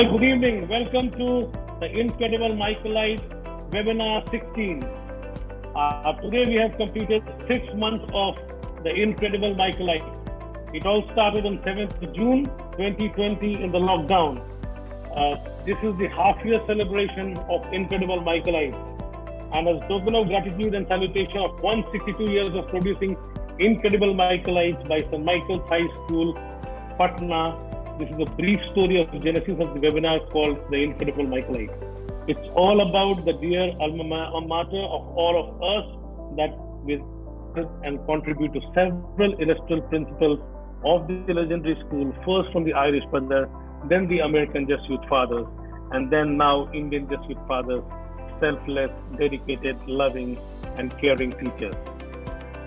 Good evening. Welcome to the Incredible Michaelites webinar 16. Today we have completed 6 months of the Incredible Michaelites. It all started on 7th June 2020 in the lockdown. This is the half-year celebration of Incredible Michaelites. And as a token of gratitude and salutation of 162 years of producing Incredible Michaelites by St. Michael's High School, Patna, this is a brief story of the genesis of the webinar called The Incredible Michaelites. It's all about the dear alma mater of all of us that will and contribute to several illustrious principles of the legendary school, first from the Irish mother, then the American Jesuit fathers, and then now Indian Jesuit fathers, selfless, dedicated, loving, and caring teachers.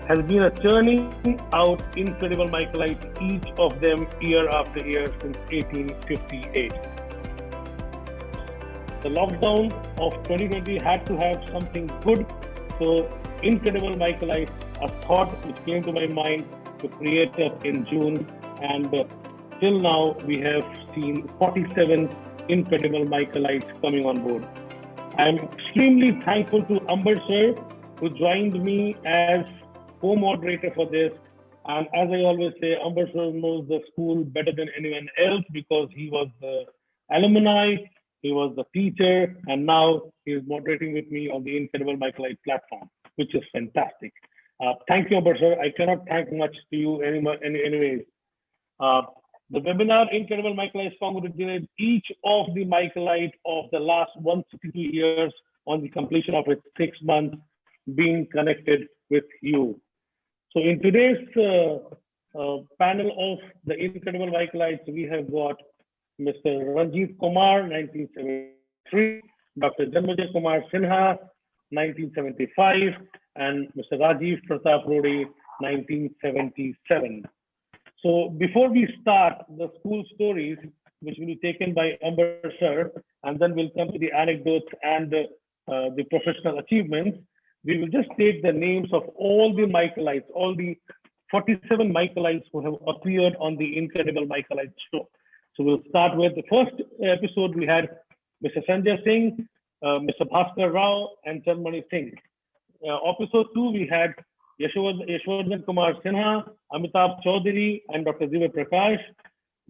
Has been a churning out Incredible Michaelites, each of them year after year since 1858. The lockdown of 2020 had to have something good, so Incredible Michaelites, a thought which came to my mind to create it in June, and till now we have seen 47 Incredible Michaelites coming on board. I am extremely thankful to Amber sir, who joined me as co-moderator for this. And as I always say, Amber sir knows the school better than anyone else because he was the alumni, he was the teacher, and now he is moderating with me on the Incredible Michaelite platform, which is fantastic. Thank you, Amber sir. I cannot thank much to you anyways. The webinar Incredible Michaelites congratulated each of the Michaelite of the last 162 years on the completion of its 6 months being connected with you. So in today's panel of the Incredible Michaelites, we have got Mr. Rajiv Kumar, 1973, Dr. Janmejaya Kumar Sinha, 1975, and Mr. Rajiv Pratap Rudy, 1977. So before we start the school stories, which will be taken by Amber sir, and then we'll come to the anecdotes and the professional achievements, we will just take the names of all the Michaelites, all the 47 Michaelites who have appeared on the Incredible Michaelites show. So we'll start with the first episode. We had Mr. Sanjay Singh, Mr. Bhaskar Rao, and Janmani Singh. Episode 2, we had Yashwardhan Kumar Sinha, Amitabh Chaudhary, and Dr. Rajiv Prakash,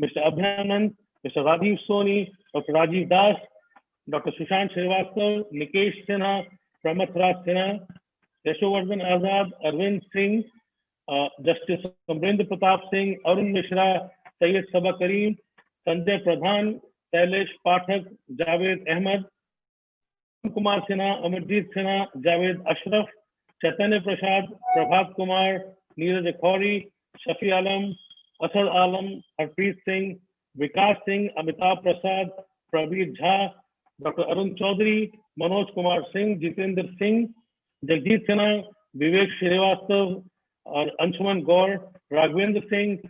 Mr. Abhinandan, Mr. Rajiv Soni, Dr. Rajiv Das, Dr. Sushant Srivastav, Nikesh Sinha, Pramath Raj Sinha, Yashwardhan Azad, Arvind Singh, Justice Amrendra Pratap Singh, Arun Mishra, Syed Saba Kareem, Sanjay Pradhan, Shailesh Pathak, Javed Ahmed, Kumar Sinha, Amarjit Sinha, Javed Ashraf, Chaitanya Prasad, Prabhat Kumar, Neeraj Akhori, Shafi Alam, Asad Alam, Harpreet Singh, Vikas Singh, Amitabh Prasad, Prabir Jha, Dr. Arun Chaudhary, Manoj Kumar Singh, Jitendra Singh, Jagjit Sinha, Vivek Srivastav, Anshuman Gaur, Raghvendra Singh,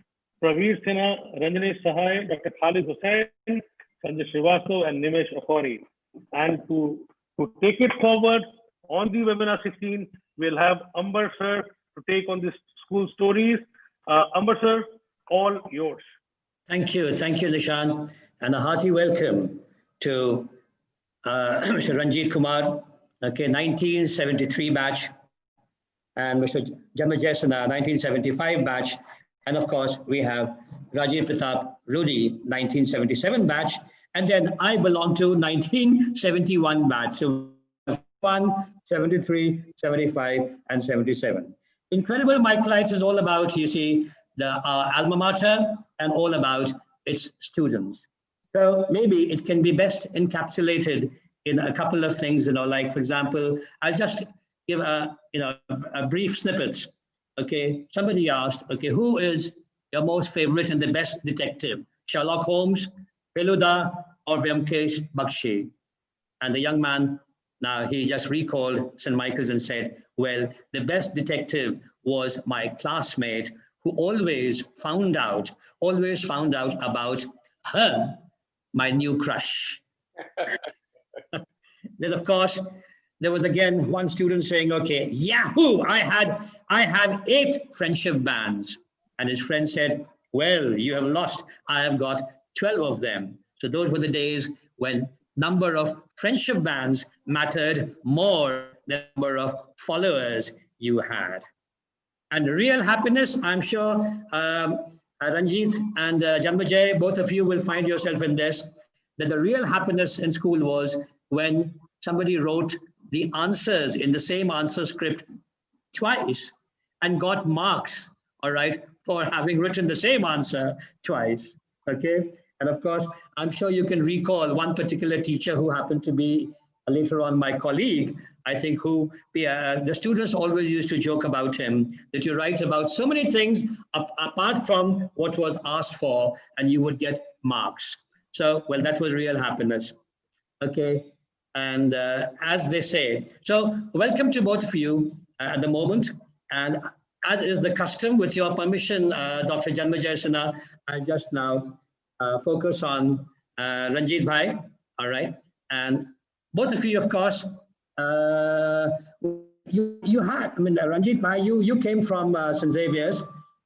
Praveer Sinha, Ranjanesh Sahai, Dr. Khalid Hussain, Sanjay Srivastav, and Nimesh Akhori. And to take it forward on the webinar 16, we'll have Amber sir to take on the school stories. Amber sir, all yours. Thank you, Nishan, and a hearty welcome to Mr. Ranjit Kumar, 1973 batch, and Mr. Janmejaya 1975 batch, and of course we have Rajiv Pratap Rudy, 1977 batch, and then I belong to 1971 batch. So 1, 73, 75, and 77. Incredible Michaelites is all about, you see, the alma mater and all about its students. So maybe it can be best encapsulated in a couple of things, like, for example, I'll just give a brief snippets. Okay, somebody asked, who is your most favorite and the best detective? Sherlock Holmes, Feluda, or Vyomkesh Bakshi? And the young man, now he just recalled St. Michael's and said, well, the best detective was my classmate who always found out about her, my new crush. Then, of course, there was again one student saying, okay, Yahoo, I have 8 friendship bands. And his friend said, well, you have lost. I have got 12 of them. So those were the days when number of friendship bands mattered more than number of followers you had. And real happiness, I'm sure Ranjit and Janmejaya, both of you will find yourself in this, that the real happiness in school was when somebody wrote the answers in the same answer script twice and got marks, all right, for having written the same answer twice, okay? And of course, I'm sure you can recall one particular teacher who happened to be later on my colleague, I think, who the students always used to joke about him, that you write about so many things apart from what was asked for and you would get marks. So, well, that was real happiness, okay? And as they say, so welcome to both of you at the moment. And as is the custom, with your permission, Dr. Janmejaya Sinha, I'll just now focus on Ranjit Bhai, all right? And both of you, of course, you had, I mean, Ranjit Bhai, you came from St. Xavier's,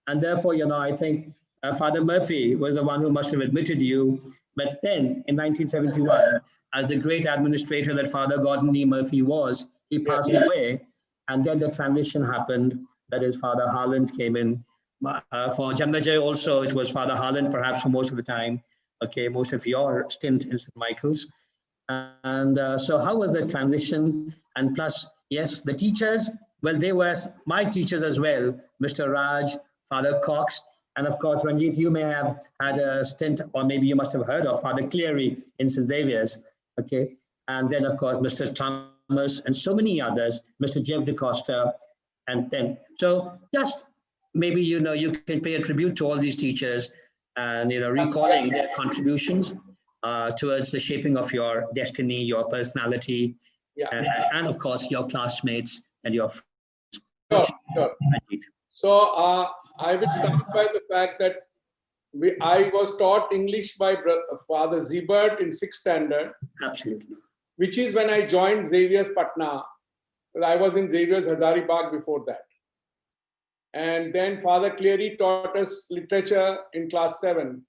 and therefore, you know, I think Father Murphy was the one who must have admitted you. But then in 1971, as the great administrator that Father Gordon E. Murphy was, he passed away. And then the transition happened. That is, Father Harland came in. For Janmejaya also, it was Father Harland, perhaps for most of the time. Okay, most of your stint in St. Michael's. And so how was the transition? And plus, yes, the teachers, well, they were my teachers as well, Mr. Raj, Father Cox, and of course, Ranjit, you may have had a stint, or maybe you must have heard of Father Cleary in St. Xavier's, okay? And then, of course, Mr. Thomas and so many others, Mr. Jeff DeCosta, and then, so just maybe, you know, you can pay a tribute to all these teachers and, you know, recalling their contributions towards the shaping of your destiny, your personality, and of course, your classmates and your friends. Sure. So I will start by the fact that I was taught English by Father Zebert in 6th standard. Absolutely. Which is when I joined Xavier's Patna. I was in Xavier's Hazaribagh before that. And then Father Cleary taught us literature in class 7.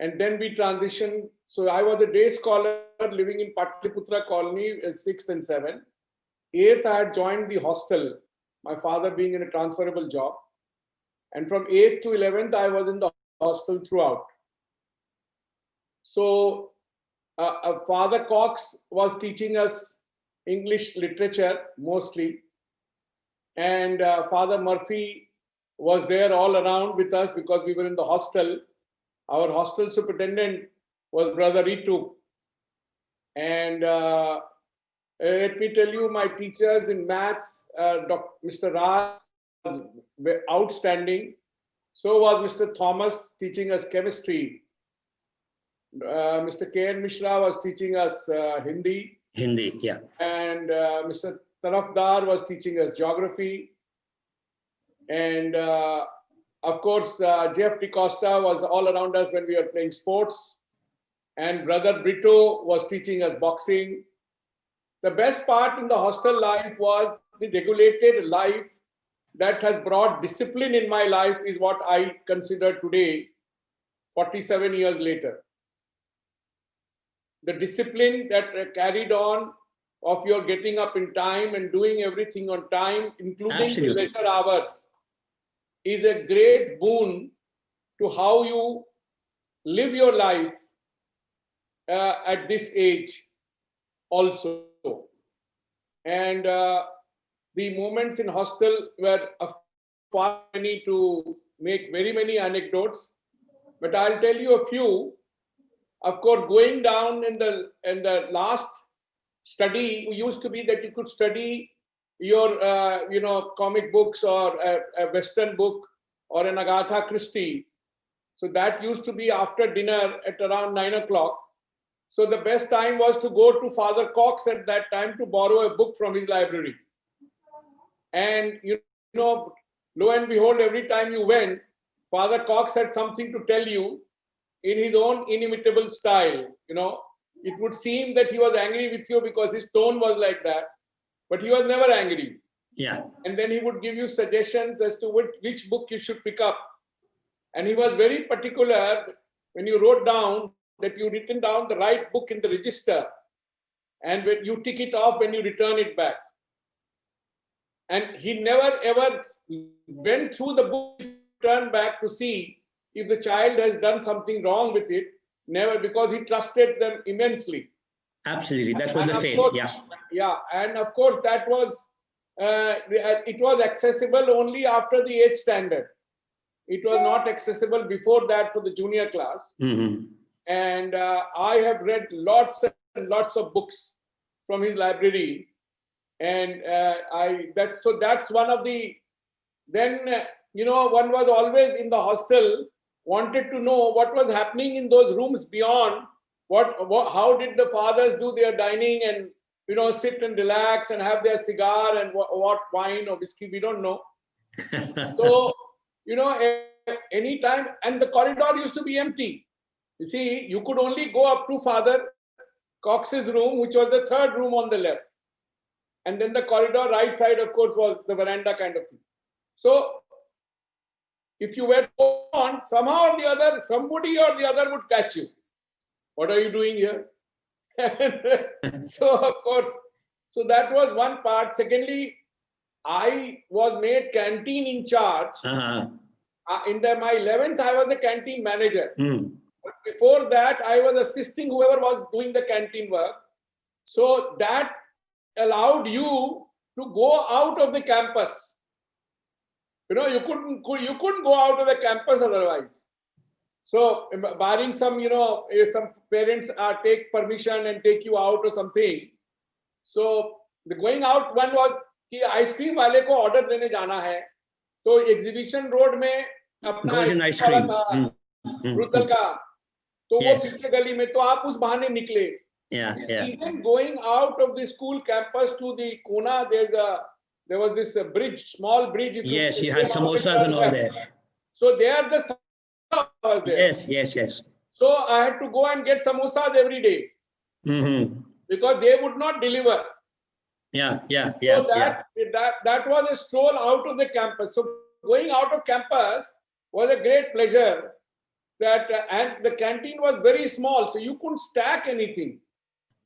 And then we transitioned. So I was a day scholar living in Patliputra colony in 6th and 7th. 8th, I had joined the hostel, my father being in a transferable job. And from 8th to 11th, I was in the hostel throughout. So Father Cox was teaching us English literature mostly. And Father Murphy was there all around with us because we were in the hostel. Our hostel superintendent was Brother Ritu. And let me tell you, my teachers in maths, Mr. Raj was outstanding. So was Mr. Thomas teaching us chemistry. Mr. K.N. Mishra was teaching us Hindi. Hindi, yeah. And Mr. Tarafdar was teaching us geography. And of course, Jeff DeCosta was all around us when we were playing sports. And Brother Brito was teaching us boxing. The best part in the hostel life was the regulated life that has brought discipline in my life is what I consider today, 47 years later. The discipline that carried on of your getting up in time and doing everything on time, including the leisure hours, is a great boon to how you live your life at this age also. And the moments in hostel were far many to make very many anecdotes, but I'll tell you a few. Of course, going down in the last study used to be that you could study your comic books or a Western book or an Agatha Christie. So that used to be after dinner at around 9 o'clock. So the best time was to go to Father Cox at that time to borrow a book from his library. And lo and behold, every time you went, Father Cox had something to tell you in his own inimitable style. It would seem that he was angry with you because his tone was like that, but he was never angry. Yeah. And then he would give you suggestions as to which book you should pick up. And he was very particular when you wrote down that you written down the right book in the register, and when you tick it off when you return it back. And he never ever went through the book, turned back to see if the child has done something wrong with it. Never, because he trusted them immensely. Absolutely, that was the faith. Course, yeah. Yeah, and of course that was it was accessible only after the 8th standard. It was not accessible before that for the junior class. Mm-hmm. And I have read lots and lots of books from his library, and that's one of the. Then one was always in the hostel, wanted to know what was happening in those rooms beyond. How did the fathers do their dining and sit and relax and have their cigar and what wine or whiskey, we don't know. So anytime, and the corridor used to be empty. You see, you could only go up to Father Cox's room, which was the 3rd room on the left. And then the corridor right side, of course, was the veranda kind of thing. So if you were on, somehow or the other, somebody or the other would catch you. What are you doing here? So, of course, so that was one part. Secondly, I was made canteen in charge. Uh-huh. In my 11th, I was the canteen manager. Mm. But before that, I was assisting whoever was doing the canteen work. So that allowed you to go out of the campus. You couldn't go out of the campus otherwise. So barring some, if some parents take permission and take you out or something. So the going out one was कि ice cream वाले को order देने जाना है, तो exhibition road में अपना ice cream था रुदल का, तो वो पीछे गली में, तो आप उस बहाने निकले. Even going out of the school campus to the Kona, there was this bridge, small bridge. Yes, you had samosas and all there. So there the samosas was there. Yes. So I had to go and get samosas every day. Mm-hmm. Because they would not deliver. Yeah. So that was a stroll out of the campus. So going out of campus was a great pleasure. And the canteen was very small, so you couldn't stack anything.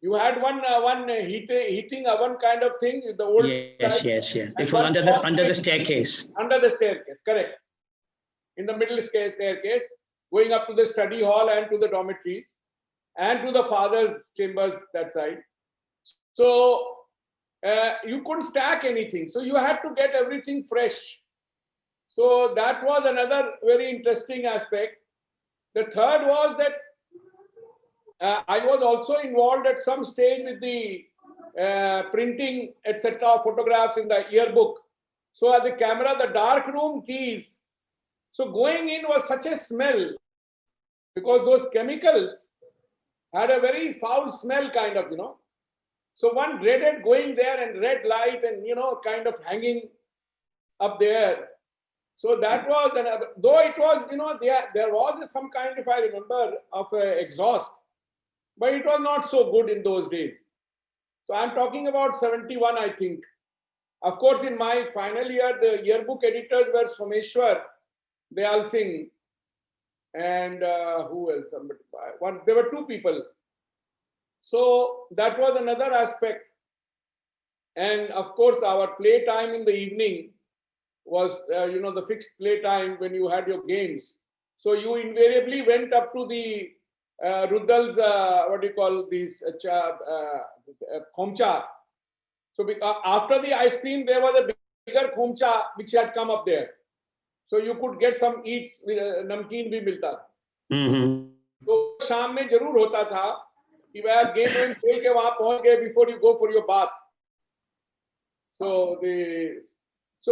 You had one heating oven kind of thing. The old yes. It was under the staircase. Under the staircase, correct. In the middle staircase, going up to the study hall and to the dormitories, and to the father's chambers that side. So you couldn't stack anything. So you had to get everything fresh. So that was another very interesting aspect. The third was that I was also involved at some stage with the printing, etc., photographs in the yearbook. So at the camera, the dark room keys. So going in was such a smell, because those chemicals had a very foul smell kind of, So one dreaded going there and red light and, kind of hanging up there. So that was, though it was, there was some kind, if I remember, of exhaust, but it was not so good in those days. So I'm talking about 71, I think. Of course, in my final year, the yearbook editors were Someshwar, Dayal Singh, and who else? There were two people. So that was another aspect. And of course, our play time in the evening was, the fixed play time when you had your games. So you invariably went up to the Rudal's, khomcha. So after the ice cream, there was a bigger khomcha which had come up there. So you could get some eats, namkeen bhi milta. So शाम में जरूर होता था कि वह आप game वेम खेल के वहां पहुंच गए before you go for your bath. So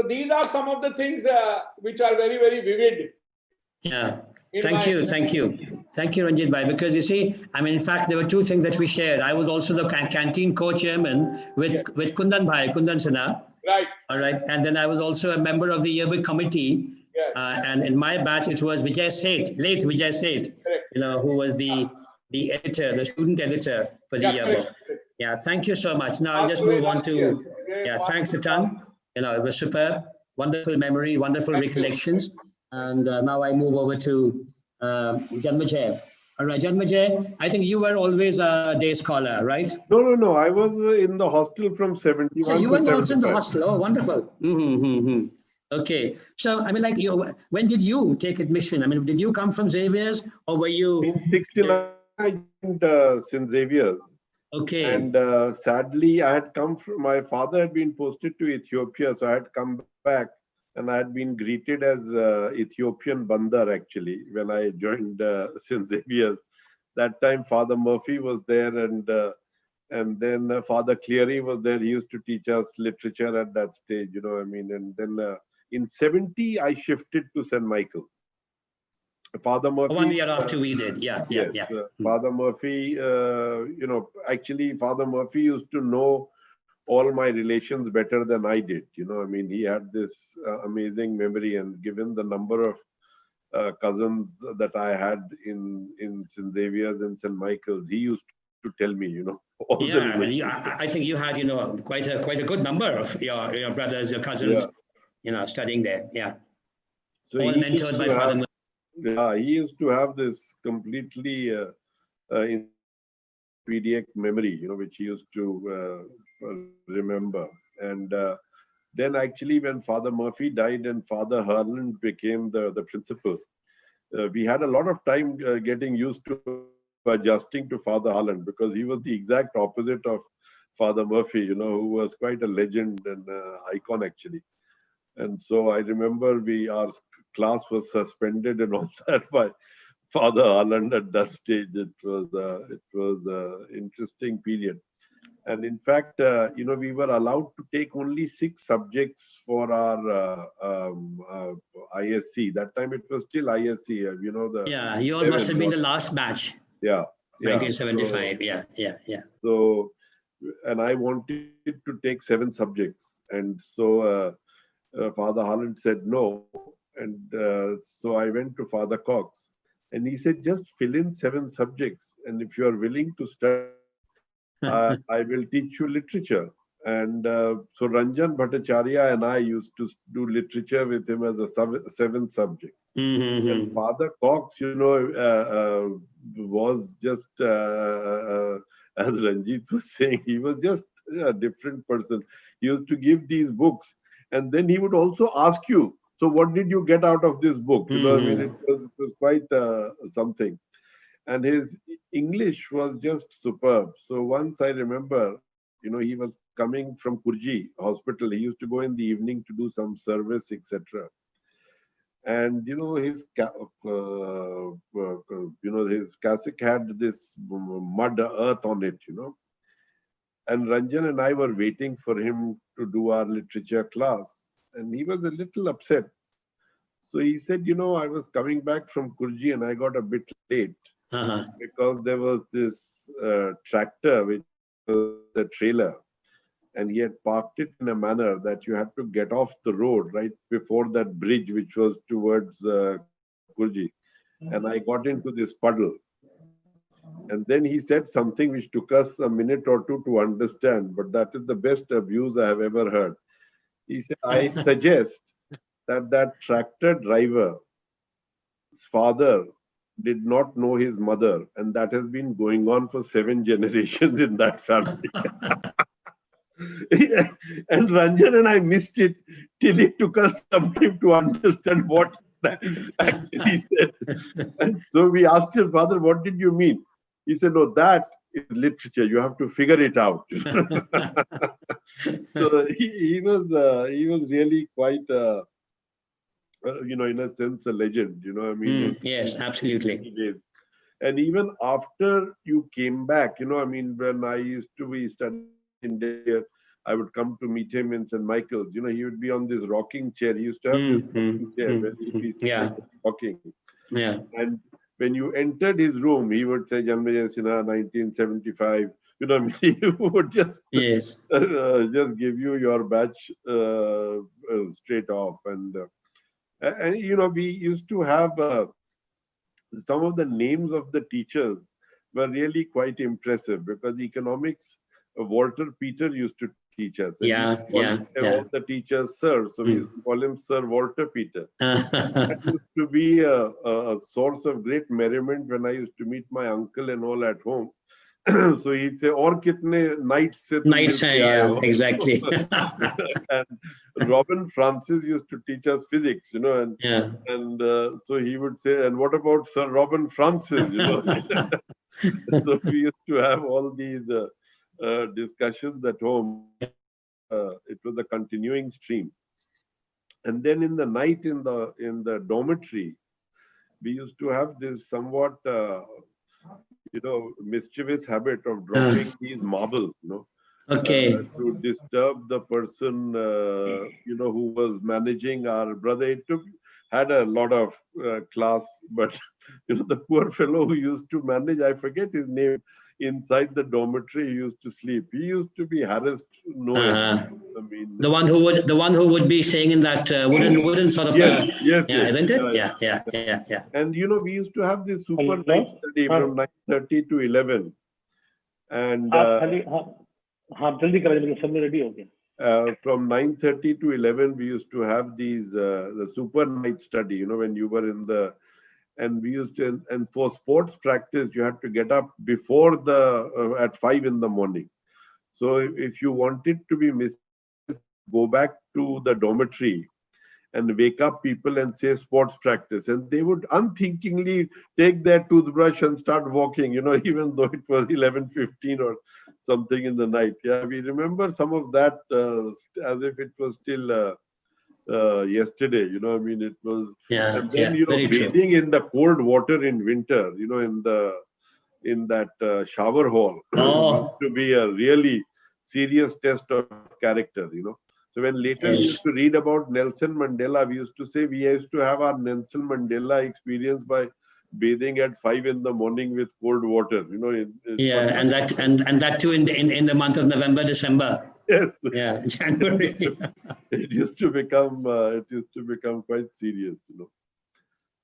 these are some of the things which are very, very vivid. Yeah. Thank you, Ranjit Bhai. Because you see, in fact, there were two things that we shared. I was also the canteen co-chairman with Kundan Sinha. Right. All right. And then I was also a member of the yearbook committee. Yes. And in my batch, it was late Vijay Seth, who was the editor, the student editor for the yearbook. Yeah. Thank you so much. Now I'll just move on to, thanks a ton. It was superb, wonderful memory, wonderful recollections. And now I move over to Janmejaya. All right, Janmejaya, I think you were always a day scholar, right? No. I was in the hostel from 71 So you to were also in the 75. hostel. Oh, wonderful. Okay. So, I mean, like, when did you take admission? I mean, did you come from Xavier's or were you? In 69, I joined St. Xavier's. Okay. And sadly, I had come from, my father had been posted to Ethiopia, so I had come back and I had been greeted as Ethiopian Bandar actually when I joined St. Xavier's. That time, Father Murphy was there, and then Father Cleary was there. He used to teach us literature at that stage, you know. I mean, and then in 70, I shifted to St. Michael's. Father Murphy. 1 year after we did, yeah. Father Murphy, actually, Father Murphy used to know all my relations better than I did. You know, I mean, he had this amazing memory, and given the number of cousins that I had in St. Xavier's and St. Michael's, he used to tell me, you know, all the relations. I think you had, quite a good number of your brothers, your cousins, studying there. Yeah. So all mentored by Father Murphy. Yeah, he used to have this completely encyclopedic memory, you know, which he used to remember. And then actually when Father Murphy died and Father Harland became the principal, we had a lot of time getting used to adjusting to Father Harland, because he was the exact opposite of Father Murphy, you know, who was quite a legend and icon actually. And so I remember our class was suspended and all that by Father Harland at that stage. It was an interesting period. And in fact, we were allowed to take only 6 subjects for our ISC. That time it was still ISC, you know. Yeah, you all must have been the last batch. Yeah. 1975, yeah. So, and I wanted to take 7 subjects. And so Father Harland said no. And so I went to Father Cox. And he said, just fill in 7 subjects. And if you are willing to study, I will teach you literature. And so Ranjan Bhattacharya and I used to do literature with him as a 7th subject. And Father Cox, was just, as Ranjit was saying, he was just a different person. He used to give these books, and then he would also ask you, so what did you get out of this book? You know, I mean, it was quite something. And his English was just superb. So once I remember, he was coming from Kurji hospital. He used to go in the evening to do some service, etc. And his his cassock had this mud earth on it, And Ranjan and I were waiting for him to do our literature class, and he was a little upset. So he said, I was coming back from Kurji and I got a bit late because there was this tractor which was a trailer, and he had parked it in a manner that you had to get off the road right before that bridge which was towards Kurji. And I got into this puddle. And then he said something which took us a minute or two to understand, but that is the best abuse I have ever heard. He said, I suggest that tractor driver's father did not know his mother, and that has been going on for 7 generations in that family. And Ranjan and I missed it till it took us some time to understand what actually said. And so we asked him, Father, what did you mean? He said, no, that is literature. You have to figure it out. So he was really quite, in a sense, a legend. I mean, yes, absolutely. And even after you came back, when I used to be studying in India, I would come to meet him in St. Michael's. He would be on this rocking chair. He used to have this rocking chair where he'd be rocking. Yeah. And when you entered his room, he would say, Janmejaya Sinha, 1975. He would just just give you your badge straight off. And we used to have some of the names of the teachers were really quite impressive, because economics, Walter Peter used to teach us. And all the teachers sir. So we used to call him Sir Walter Peter. That used to be a source of great merriment when I used to meet my uncle and all at home. So he'd say, "Or kitne nights se tum Nights, milke aaye ho?" exactly. And Robin Francis used to teach us physics, and so he would say, "And what about Sir Robin Francis?" So we used to have all these discussions at home. It was a continuing stream. And then in the night in the dormitory, we used to have this somewhat mischievous habit of dropping these marbles, to disturb the person who was managing our brother. It had a lot of class, but the poor fellow who used to manage, I forget his name, inside the dormitory, he used to sleep. He used to be harassed. I mean, the one who would be staying in that wooden sort of yes, isn't it? Yeah. And we used to have this super night study from 9:30 to 11. And from 9:30 to 11, we used to have these the super night study. When you were in the, and we used to, and for sports practice, you had to get up before at 5 in the morning. So if you wanted to be go back to the dormitory and wake up people and say sports practice, and they would unthinkingly take their toothbrush and start walking, even though it was 11:15 or something in the night. Yeah, we remember some of that as if it was still yesterday. I mean, it was. And then bathing in the cold water in winter, in that shower hall used to be a really serious test of character. So when later we used to read about Nelson Mandela, we used to say we used to have our Nelson Mandela experience by bathing at 5 in the morning with cold water. And that too in the month of November, December. Yes. Yeah, January. It used to become quite serious.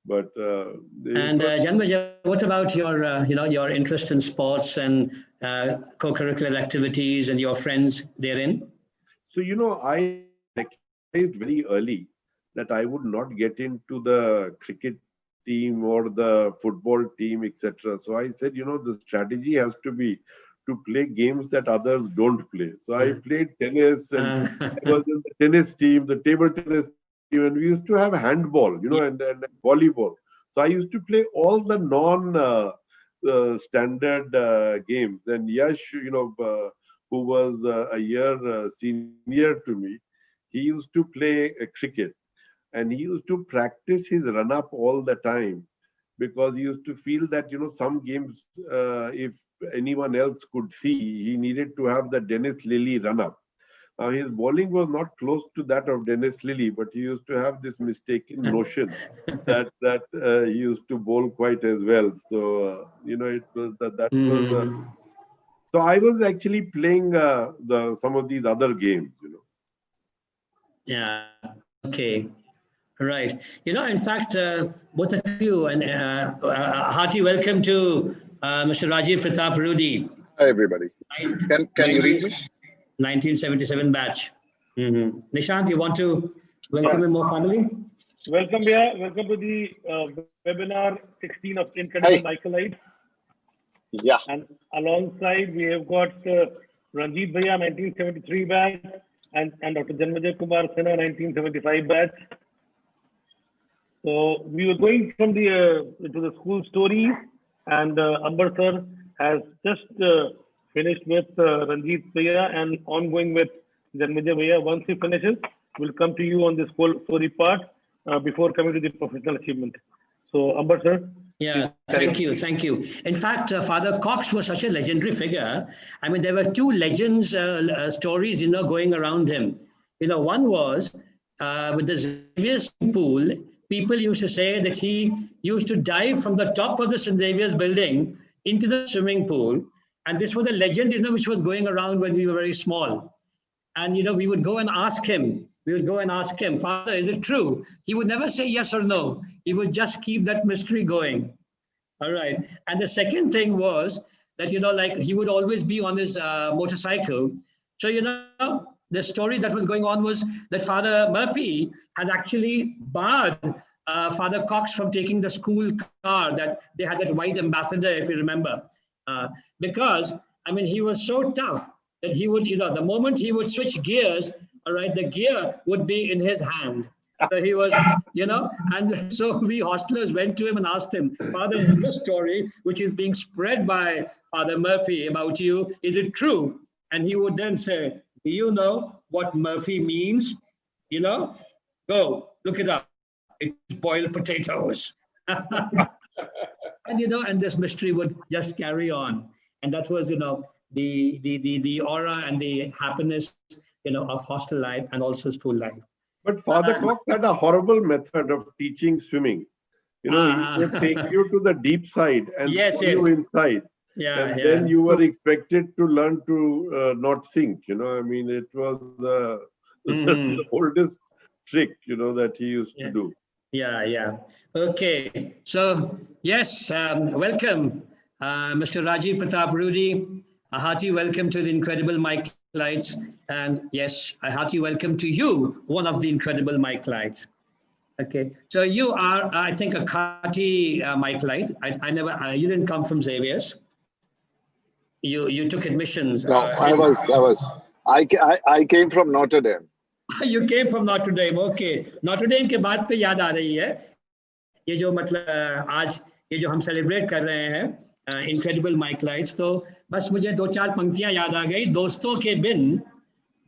But and Janmejaya, what about your interest in sports and co-curricular activities and your friends therein? So, I recognized very early that I would not get into the cricket team or the football team, etc. So I said, the strategy has to be to play games that others don't play. So I played tennis, and I was in the tennis team, the table tennis team, and we used to have handball, and volleyball. So I used to play all the non-standard games. And Yash, who was a year senior to me, he used to play cricket, and he used to practice his run-up all the time, because he used to feel that, some games, if anyone else could see, he needed to have the Dennis Lillee run-up. His bowling was not close to that of Dennis Lillee, but he used to have this mistaken notion that he used to bowl quite as well. So, it was that was... So I was actually playing some of these other games, Yeah. Okay. Right. In fact, both of you, and hearty welcome to Mr. Rajiv Pratap Rudy. Hi, everybody. Can you read me? 1977 batch. Nishant, you want to welcome him more formally? Welcome, Bia. Welcome to the webinar 16 of Incredible Michaelites. Yeah. And alongside, we have got Ranjit Bhaiya, 1973 batch, and Dr. Janmejaya Kumar Sinha, 1975 batch. So we were going from to the school stories, and Amber sir has just finished with Ranjit Bhaiya and ongoing with Janmejaya Bhaiya. Once he finishes, we'll come to you on this whole story part before coming to the professional achievement. So Amber sir. Yeah, thank you. In fact, Father Cox was such a legendary figure. I mean, there were two legends stories, going around him. One was with the Xavier's pool. People used to say that he used to dive from the top of the St. Xavier's building into the swimming pool. And this was a legend, which was going around when we were very small. And, we would go and ask him, Father, is it true? He would never say yes or no. He would just keep that mystery going. All right. And the second thing was that, like he would always be on his motorcycle So, the story that was going on was that Father Murphy had actually barred Father Cox from taking the school car that they had, that white ambassador, if you remember, because, I mean, he was so tough that he would, the moment he would switch gears, all right, the gear would be in his hand. So he was, and so we hostlers went to him and asked him, Father, this story, which is being spread by Father Murphy about you, is it true? And he would then say, do you know what Murphy means? Go look it up. It's boiled potatoes. And, and this mystery would just carry on. And that was, the aura and the happiness, of hostel life and also school life. But Father Cox had a horrible method of teaching swimming. He would take you to the deep side and throw you inside. Then you were expected to learn to not sink. I mean, it was the oldest trick, that he used to do. Yeah. Okay. So, yes, welcome, Mr. Rajiv Pratap Rudy. A hearty welcome to the Incredible Michaelites. And yes, a hearty welcome to you, one of the Incredible Michaelites. Okay. So you are, I think, a Khati Michaelite. You didn't come from Xavier's. You took admissions. No, I came from Notre Dame. You came from Notre Dame. Okay. Notre Dame के बाद पे याद आ रही है ये जो मतलब आज ये जो हम सेलिब्रेट कर रहे हैं Incredible Michaelites, तो बस मुझे 2-4 पंक्तियां याद आ गई. दोस्तों के बिन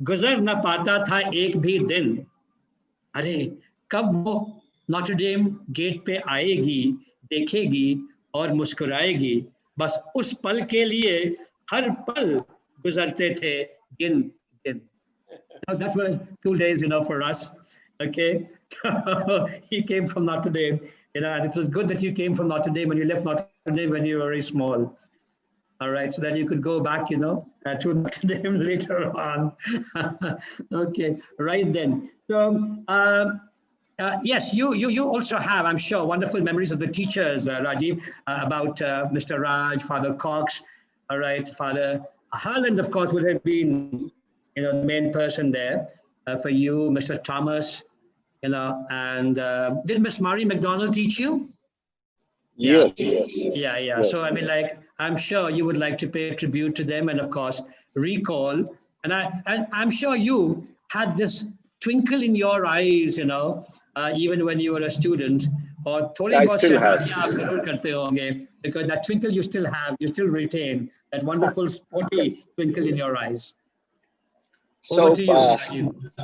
गुजर न पाता था एक भी दिन. अरे कब वो नॉटर डेम गेट पे आएगी, देखेगी और मुस्कुराएगी, बस उस पल के लिए हर पल गुजरते थे गिन गिन. That was 2 days, for us. Okay. He came from Notre Dame, and it was good that you came from Notre Dame and you left Notre Dame when you were very small. All right. So that you could go back, to Notre Dame later on. Okay. Right then. So, yes, you also have, I'm sure, wonderful memories of the teachers, Rajiv, about Mr. Raj, Father Cox. All right. Father Harland, of course, would have been, the main person there for you, Mr. Thomas, and did Miss Marie McDonald teach you? Yes. Yeah. Yes. So, I mean, I'm sure you would like to pay tribute to them and, of course, recall. And I'm sure you had this twinkle in your eyes, even when you were a student. Or I still have. Because that twinkle you still have, you still retain that wonderful sporty twinkle in your eyes. So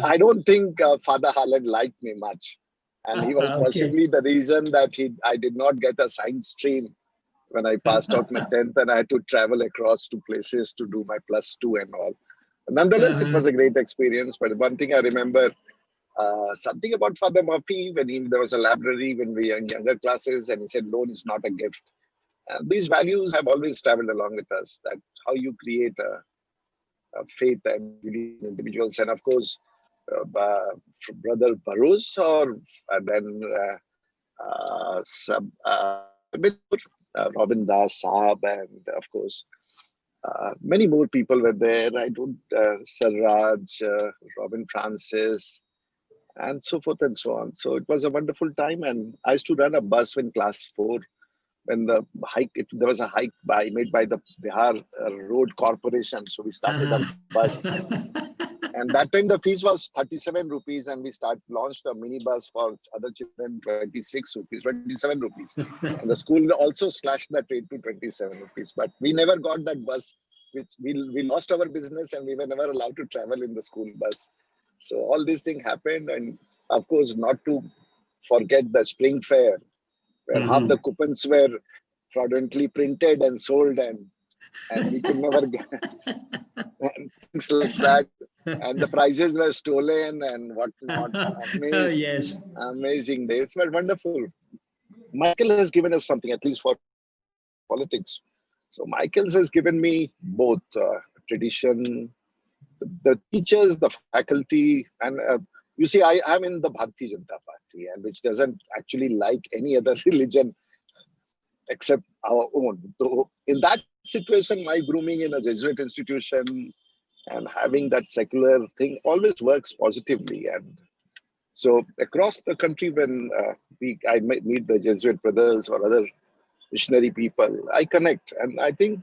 I don't think Father Harland liked me much, and he was possibly the reason that I did not get a science stream when I passed out my 10th, and I had to travel across to places to do my +2 and all. Nonetheless, it was a great experience. But one thing I remember, something about Father Murphy when there was a library when we were in younger classes, and he said, "Loan is not a gift." And these values have always traveled along with us. That how you create a faith and belief in individuals, and of course, Brother Barrows, and then Robin Das Saab, and of course, many more people were there. Sir Raj, Robin Francis, and so forth and so on. So it was a wonderful time, and I used to run a bus in class 4. When there was a hike made by the Bihar Road Corporation. So we started a bus. And that time the fees was 37 rupees, and we launched a mini bus for other children, 26 rupees, 27 rupees. And the school also slashed that rate to 27 rupees. But we never got that bus, which we lost our business, and we were never allowed to travel in the school bus. So all these things happened. And of course, not to forget the spring fair, where half the coupons were fraudulently printed and sold, and we could never get things like that. And the prizes were stolen and whatnot. Amazing days, but wonderful. Michael has given us something, at least for politics. So Michael has given me both tradition, the teachers, the faculty, and you see, I'm in the Bharatiya Janata Party, and which doesn't actually like any other religion except our own. So in that situation, my grooming in a Jesuit institution and having that secular thing always works positively. And so across the country, when I might meet the Jesuit brothers or other missionary people, I connect. And I think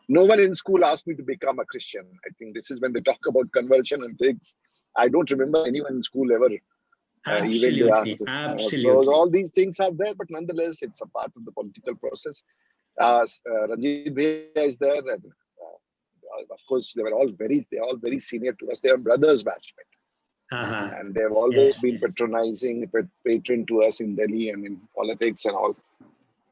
no one in school asked me to become a Christian. I think this is when they talk about conversion and things. I don't remember anyone in school ever even they asked. Absolutely. So all these things are there, but nonetheless, it's a part of the political process. Ranjit Bhaiya is there, and of course, they're all very senior to us. They are brothers batchmate. And they've always been patronizing, patron to us in Delhi and in politics and all.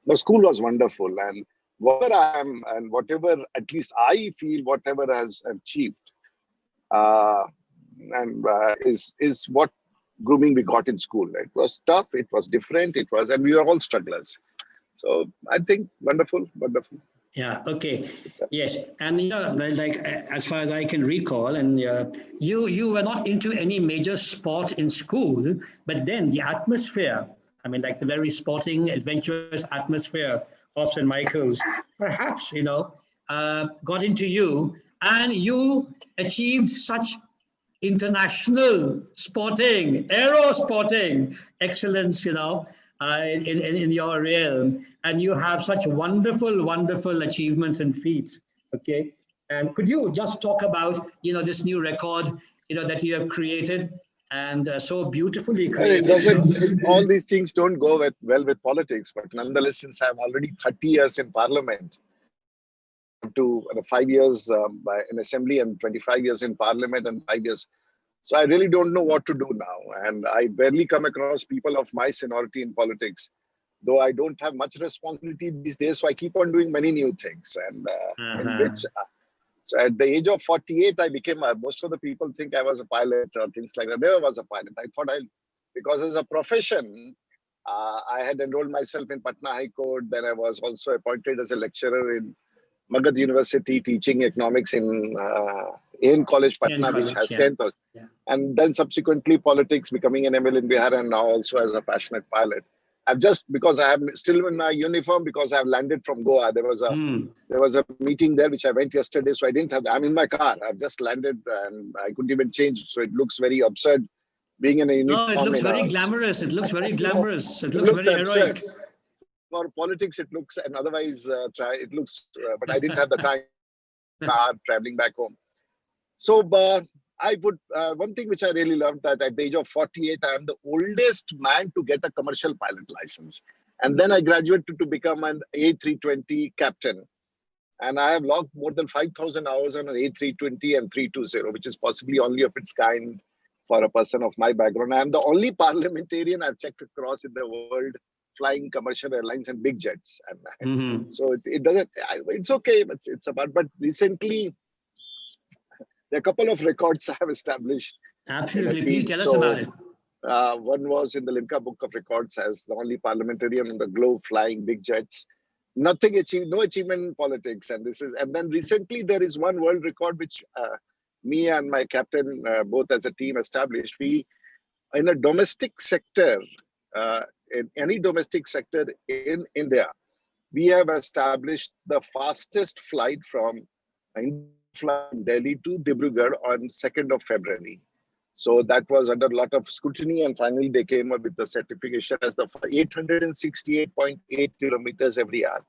The school was wonderful, and whatever I am and whatever, at least I feel, whatever has achieved, is what grooming we got in school. It was tough, it was different, and we were all strugglers. So I think wonderful. Yeah. Okay. Yes. And like as far as I can recall, and you were not into any major sport in school, but then the atmosphere, I mean, like the very sporting, adventurous atmosphere of St. Michael's, perhaps, got into you, and you achieved such international sporting, aero sporting excellence, in your realm, and you have such wonderful achievements and feats. Okay, and could you just talk about this new record that you have created, and so beautifully created? All these things don't go well with politics, but nonetheless, since I'm already 30 years in Parliament, to 5 years in Assembly and 25 years in Parliament and 5 years. So I really don't know what to do now. And I barely come across people of my seniority in politics, though I don't have much responsibility these days. So I keep on doing many new things. And so at the age of 48, I became, most of the people think I was a pilot or things like that. I never was a pilot. I thought because as a profession, I had enrolled myself in Patna High Court. Then I was also appointed as a lecturer in Magad University, teaching economics in College, Patna, which has 10th. And then subsequently politics, becoming an ML in Bihar, and now also as a passionate pilot. I've just, because I am still in my uniform, because I've landed from Goa. There was a meeting there, which I went yesterday. So I didn't have, I'm in my car. I've just landed and I couldn't even change. So it looks very absurd being in a uniform. No, it looks very glamorous. It looks very glamorous. It looks very heroic. For politics, it looks, and otherwise, it looks, but I didn't have the time traveling back home. So I would, one thing which I really loved, that at the age of 48, I am the oldest man to get a commercial pilot license. And then I graduated to become an A320 captain. And I have logged more than 5,000 hours on an A320 and 320, which is possibly only of its kind for a person of my background. I am the only parliamentarian I've checked across in the world flying commercial airlines and big jets. And so it doesn't, it's okay, but it's about, but recently, there are a couple of records I have established. Absolutely, please tell us about it. One was in the Limca Book of Records as the only parliamentarian on the globe flying big jets. Nothing achieved, no achievement in politics. And then recently there is one world record which me and my captain, both as a team, established. We, in a domestic sector, in any domestic sector in India, we have established the fastest flight from Delhi to Dibrugarh on 2nd of February. So that was under a lot of scrutiny, and finally they came up with the certification as the 868.8 kilometers every hour.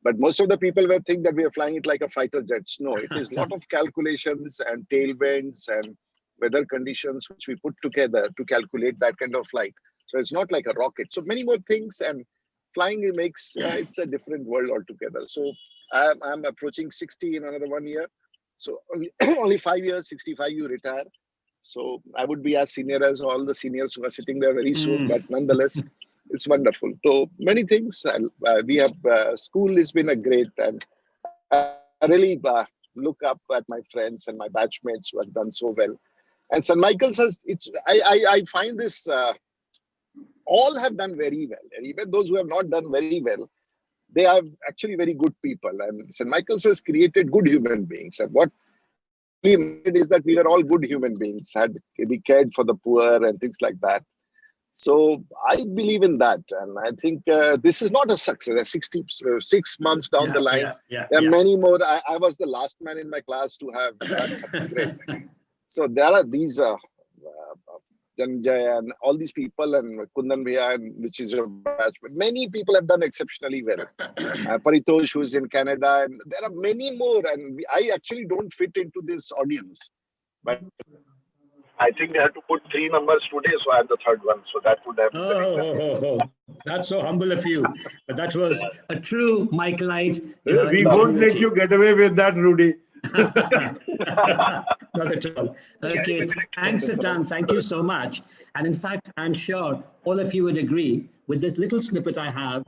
But most of the people will think that we are flying it like a fighter jet. No, it is a lot of calculations and tailwinds and weather conditions which we put together to calculate that kind of flight. So it's not like a rocket. So many more things, and flying makes it's a different world altogether. So I'm approaching 60 in another 1 year. So only 5 years, 65 you retire. So I would be as senior as all the seniors who are sitting there very soon, but nonetheless, it's wonderful. So many things. We have school has been a great, and I really look up at my friends and my batchmates who have done so well. And St. Michael's has, I find this, all have done very well. And even those who have not done very well, they are actually very good people. And St. Michael's has created good human beings. And what really made is that we were all good human beings. We cared for the poor and things like that. So I believe in that, and I think this is not a success. 6 months down the line, there are many more. I was the last man in my class to have done something great. So there are these Janmejaya and all these people, and Kundan Bhaiya, which is your batch. But many people have done exceptionally well. Paritosh, who is in Canada, and there are many more. And I actually don't fit into this audience, but I think they had to put 3 numbers today, so I have the third one. So that would have been That's so humble of you. But that was a true Michaelite. We won't let you get away with that, Rudy. Not at all. Okay, thanks, Satan. Thank you so much. And in fact, I'm sure all of you would agree with this little snippet I have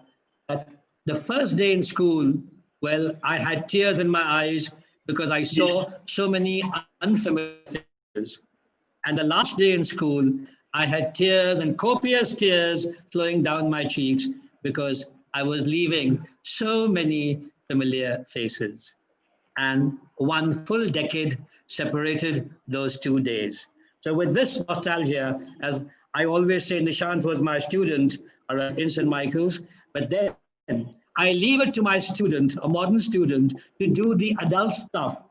that the first day in school, well, I had tears in my eyes because I saw so many unfamiliar faces. And the last day in school, I had tears and copious tears flowing down my cheeks because I was leaving so many familiar faces. And one full decade separated those 2 days. So with this nostalgia, as I always say, Nishant was my student in St. Michael's, but then I leave it to my student, a modern student, to do the adult stuff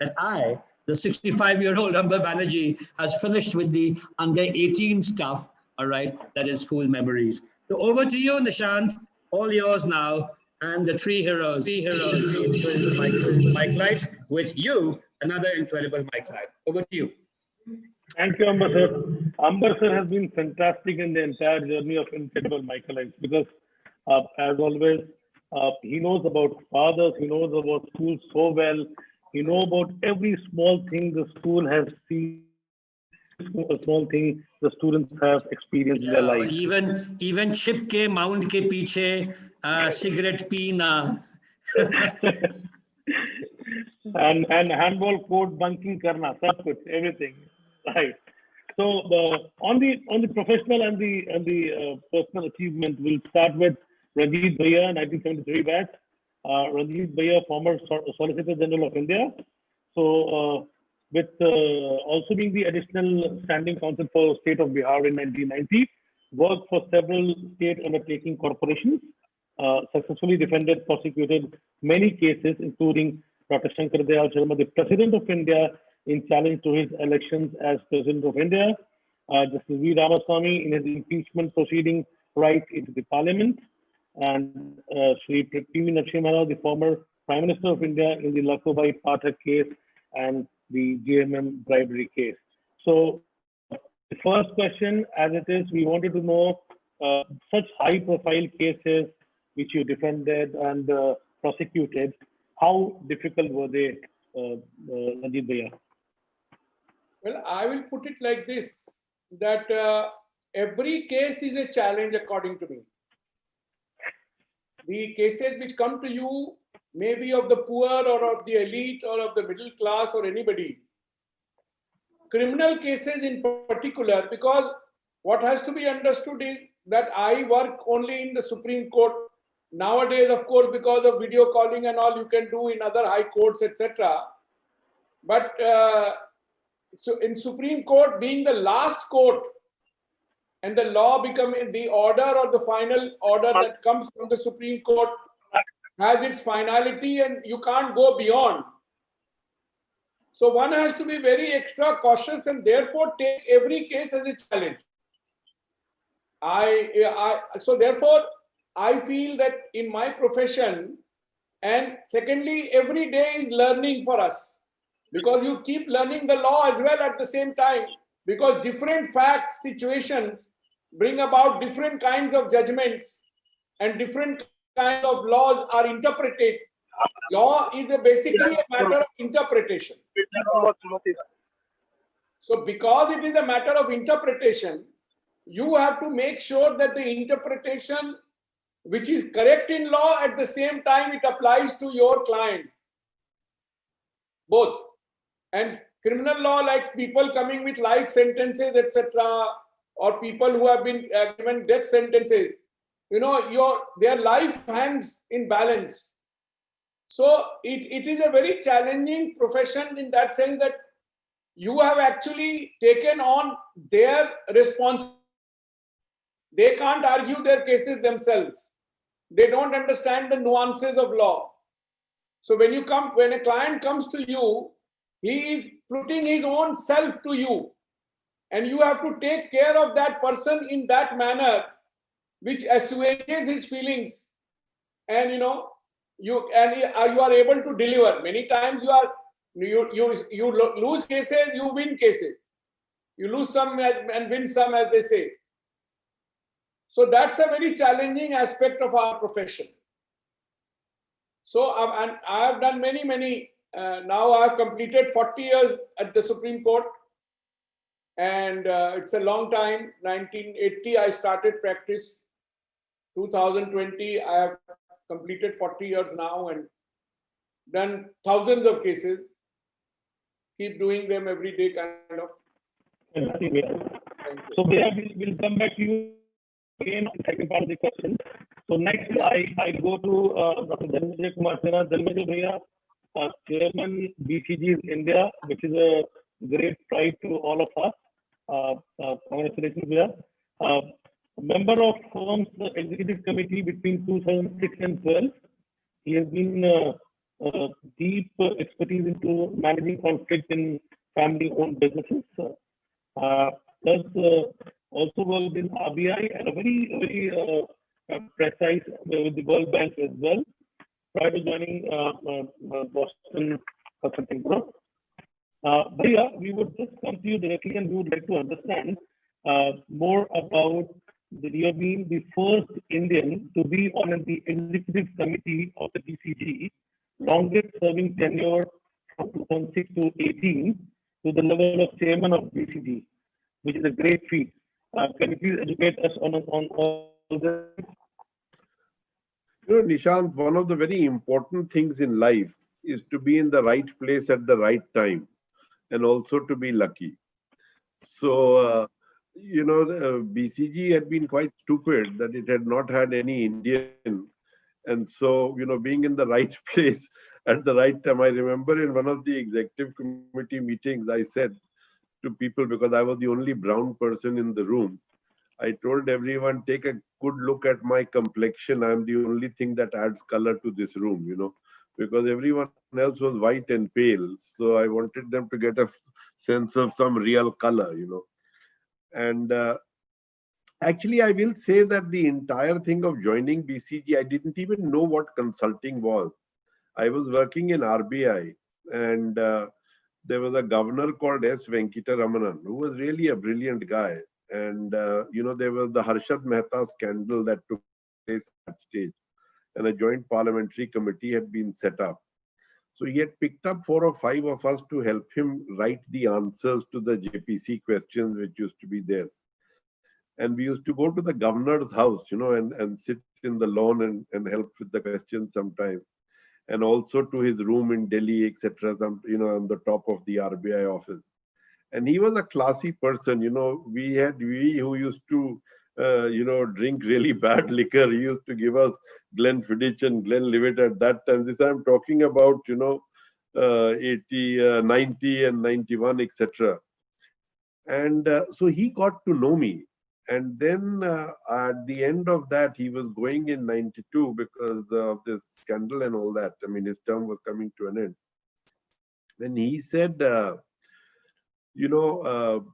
that I, the 65-year-old Amber Banerjee, has finished with the under 18 stuff, all right, that is school memories. So over to you, Nishant, all yours now, and the three heroes, Michaelites, with you, another incredible Michaelite. Over to you. Thank you, Amber sir. Amber sir has been fantastic in the entire journey of Incredible Michaelites because, as always, he knows about fathers, he knows about school so well, he knows about every small thing the school has seen, a small thing the students have experienced in their life. Even chip ke mound ke piche cigarette peena. and handball court bunking karna, everything, right? So on the professional and the personal achievement, we'll start with Ranjit Bhaiya, 1973 batch. Ranjit Bhaiya, former Solicitor General of India. So with also being the additional standing counsel for State of Bihar in 1990, worked for several state undertaking corporations, successfully defended, prosecuted many cases, including Dr. Shankar Dayal Sharma, the President of India, in challenge to his elections as President of India. Justice V. Ramaswamy in his impeachment proceeding right into the Parliament, and Shri P.V. Narasimha, the former Prime Minister of India, in the Lakshmi Pathak case and the JMM bribery case. So the first question, as it is, we wanted to know such high-profile cases which you defended and prosecuted, how difficult were they, Ranjit Bhaiya? Well, I will put it like this, that every case is a challenge according to me. The cases which come to you may be of the poor or of the elite or of the middle class or anybody. Criminal cases in particular, because what has to be understood is that I work only in the Supreme Court. Nowadays, of course, because of video calling and all, you can do in other high courts, etc. But so in Supreme Court, being the last court, and the law becoming the order or the final order that comes from the Supreme Court has its finality and you can't go beyond. So one has to be very extra cautious and therefore take every case as a challenge. So therefore, I feel that in my profession, and secondly, every day is learning for us, because you keep learning the law as well at the same time, because different facts, situations bring about different kinds of judgments and different kinds of laws are interpreted. Law is basically a matter of interpretation. So because it is a matter of interpretation, you have to make sure that the interpretation which is correct in law, at the same time it applies to your client. Both. And criminal law, like people coming with life sentences, etc., or people who have been given death sentences, you know, their life hangs in balance. So it is a very challenging profession in that sense that you have actually taken on their responsibility. They can't argue their cases themselves. They don't understand the nuances of law. So when a client comes to you, he is putting his own self to you, and you have to take care of that person in that manner which assuages his feelings, and you are able to deliver. Many times you lose cases, you win cases. You lose some and win some, as they say. So that's a very challenging aspect of our profession. So and I have done many. Now I have completed 40 years at the Supreme Court, and it's a long time. 1980 I started practice. 2020 I have completed 40 years now and done thousands of cases. Keep doing them every day, kind of. So we'll come back to you again on the second part of the question. So next I go to Dr. Janmejaya Kumar Sinha. Janmejaya Bhaiya, Chairman BCG India, which is a great pride to all of us. Congratulations, Bhaiya. Member of firm's executive committee between 2006 and 12. He has been deep expertise into managing conflict in family-owned businesses. Plus, also worked in RBI and a very precise with the World Bank as well, prior to joining Boston Consulting Group. Bhaiya, we would just come to you directly, and we would like to understand more about you have been the first Indian to be on the executive committee of the BCG, longest serving tenure from 2006 to 18 to the level of chairman of BCG, which is a great feat. Can you please educate us on all this? Nishant, one of the very important things in life is to be in the right place at the right time, and also to be lucky. So, BCG had been quite stupid that it had not had any Indian. And so, being in the right place at the right time. I remember in one of the executive committee meetings, I said to people, because I was the only brown person in the room, I told everyone, take a good look at my complexion. I'm the only thing that adds color to this room, because everyone else was white and pale. So I wanted them to get a sense of some real color, And actually, I will say that the entire thing of joining BCG, I didn't even know what consulting was. I was working in RBI, and there was a governor called S. Venkataramanan, who was really a brilliant guy. And, there was the Harshad Mehta scandal that took place at that stage, and a joint parliamentary committee had been set up. So he had picked up 4 or 5 of us to help him write the answers to the JPC questions which used to be there. And we used to go to the governor's house, and sit in the lawn and help with the questions sometimes. And also to his room in Delhi, etc., on the top of the RBI office. And he was a classy person, we who used to, drink really bad liquor. He used to give us Glenfiddich and Glenlivet at that time. This I'm talking about, 80, 90 and 91, etc. And so he got to know me. And then at the end of that, he was going in 92 because of this scandal and all that. I mean, his term was coming to an end. And he said,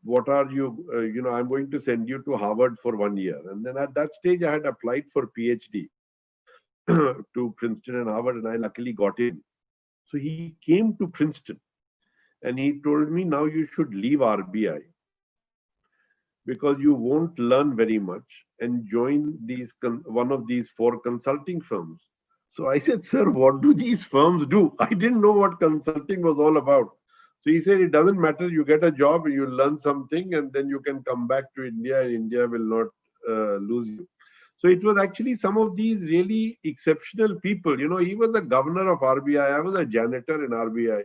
what are you, I'm going to send you to Harvard for 1 year. And then at that stage, I had applied for PhD to Princeton and Harvard, and I luckily got in. So he came to Princeton and he told me, now you should leave RBI because you won't learn very much, and join one of these 4 consulting firms. So I said, sir, what do these firms do? I didn't know what consulting was all about. So he said, it doesn't matter. You get a job, you learn something, and then you can come back to India, and India will not lose you. So it was actually some of these really exceptional people. He was the governor of RBI. I was a janitor in RBI.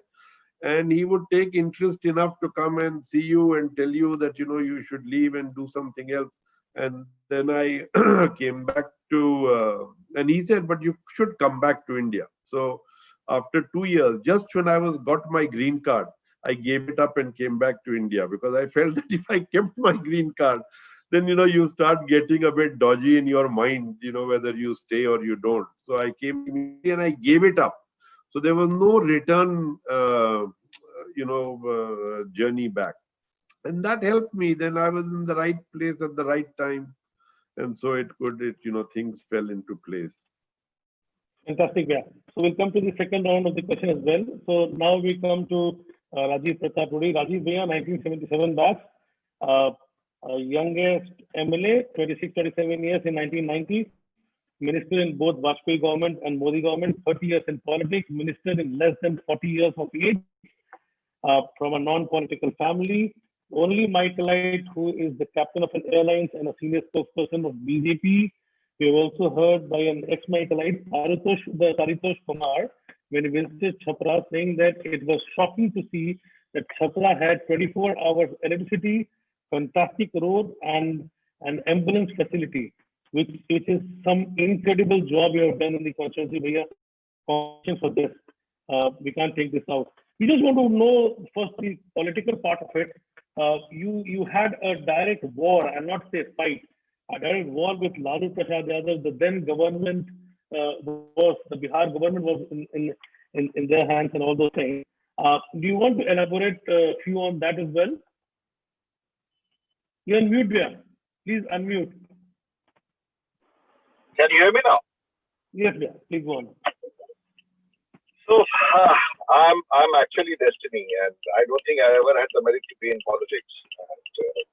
And he would take interest enough to come and see you and tell you that, you should leave and do something else. And then I came back to, and he said, but you should come back to India. So after 2 years, just when I got my green card, I gave it up and came back to India because I felt that if I kept my green card, then you start getting a bit dodgy in your mind, whether you stay or you don't. So I came immediately and I gave it up. So there was no return, journey back, and that helped me. Then I was in the right place at the right time, and so things fell into place. Fantastic, yeah. So we'll come to the second round of the question as well. So now we come to Rajiv Pratap Rudy. Rajiv Bhaiya, 1977 batch, youngest MLA, 26, 27 years in 1990, minister in both Vajpayee government and Modi government, 30 years in politics, minister in less than 40 years of age, from a non-political family, only Michaelite who is the captain of an airlines and a senior spokesperson of BJP. We have also heard by an ex-Michaelite, Paritosh Kumar, when he visited Chhapra, saying that it was shocking to see that Chhapra had 24 hours electricity, fantastic road, and an ambulance facility, which is some incredible job you have done in the constituency. Bhaiya, congratulations for this. We can't take this out. We just want to know first the political part of it. You had a direct war, and not say fight, a direct war with Lalu Prasad Yadav. The then government the Bihar government was in their hands and all those things. Do you want to elaborate a few on that as well? You're on mute, Bhaiya. Please unmute. Can you hear me now? Yes, Bhaiya. Please go on. So I'm actually destiny, and I don't think I ever had the merit to be in politics. And,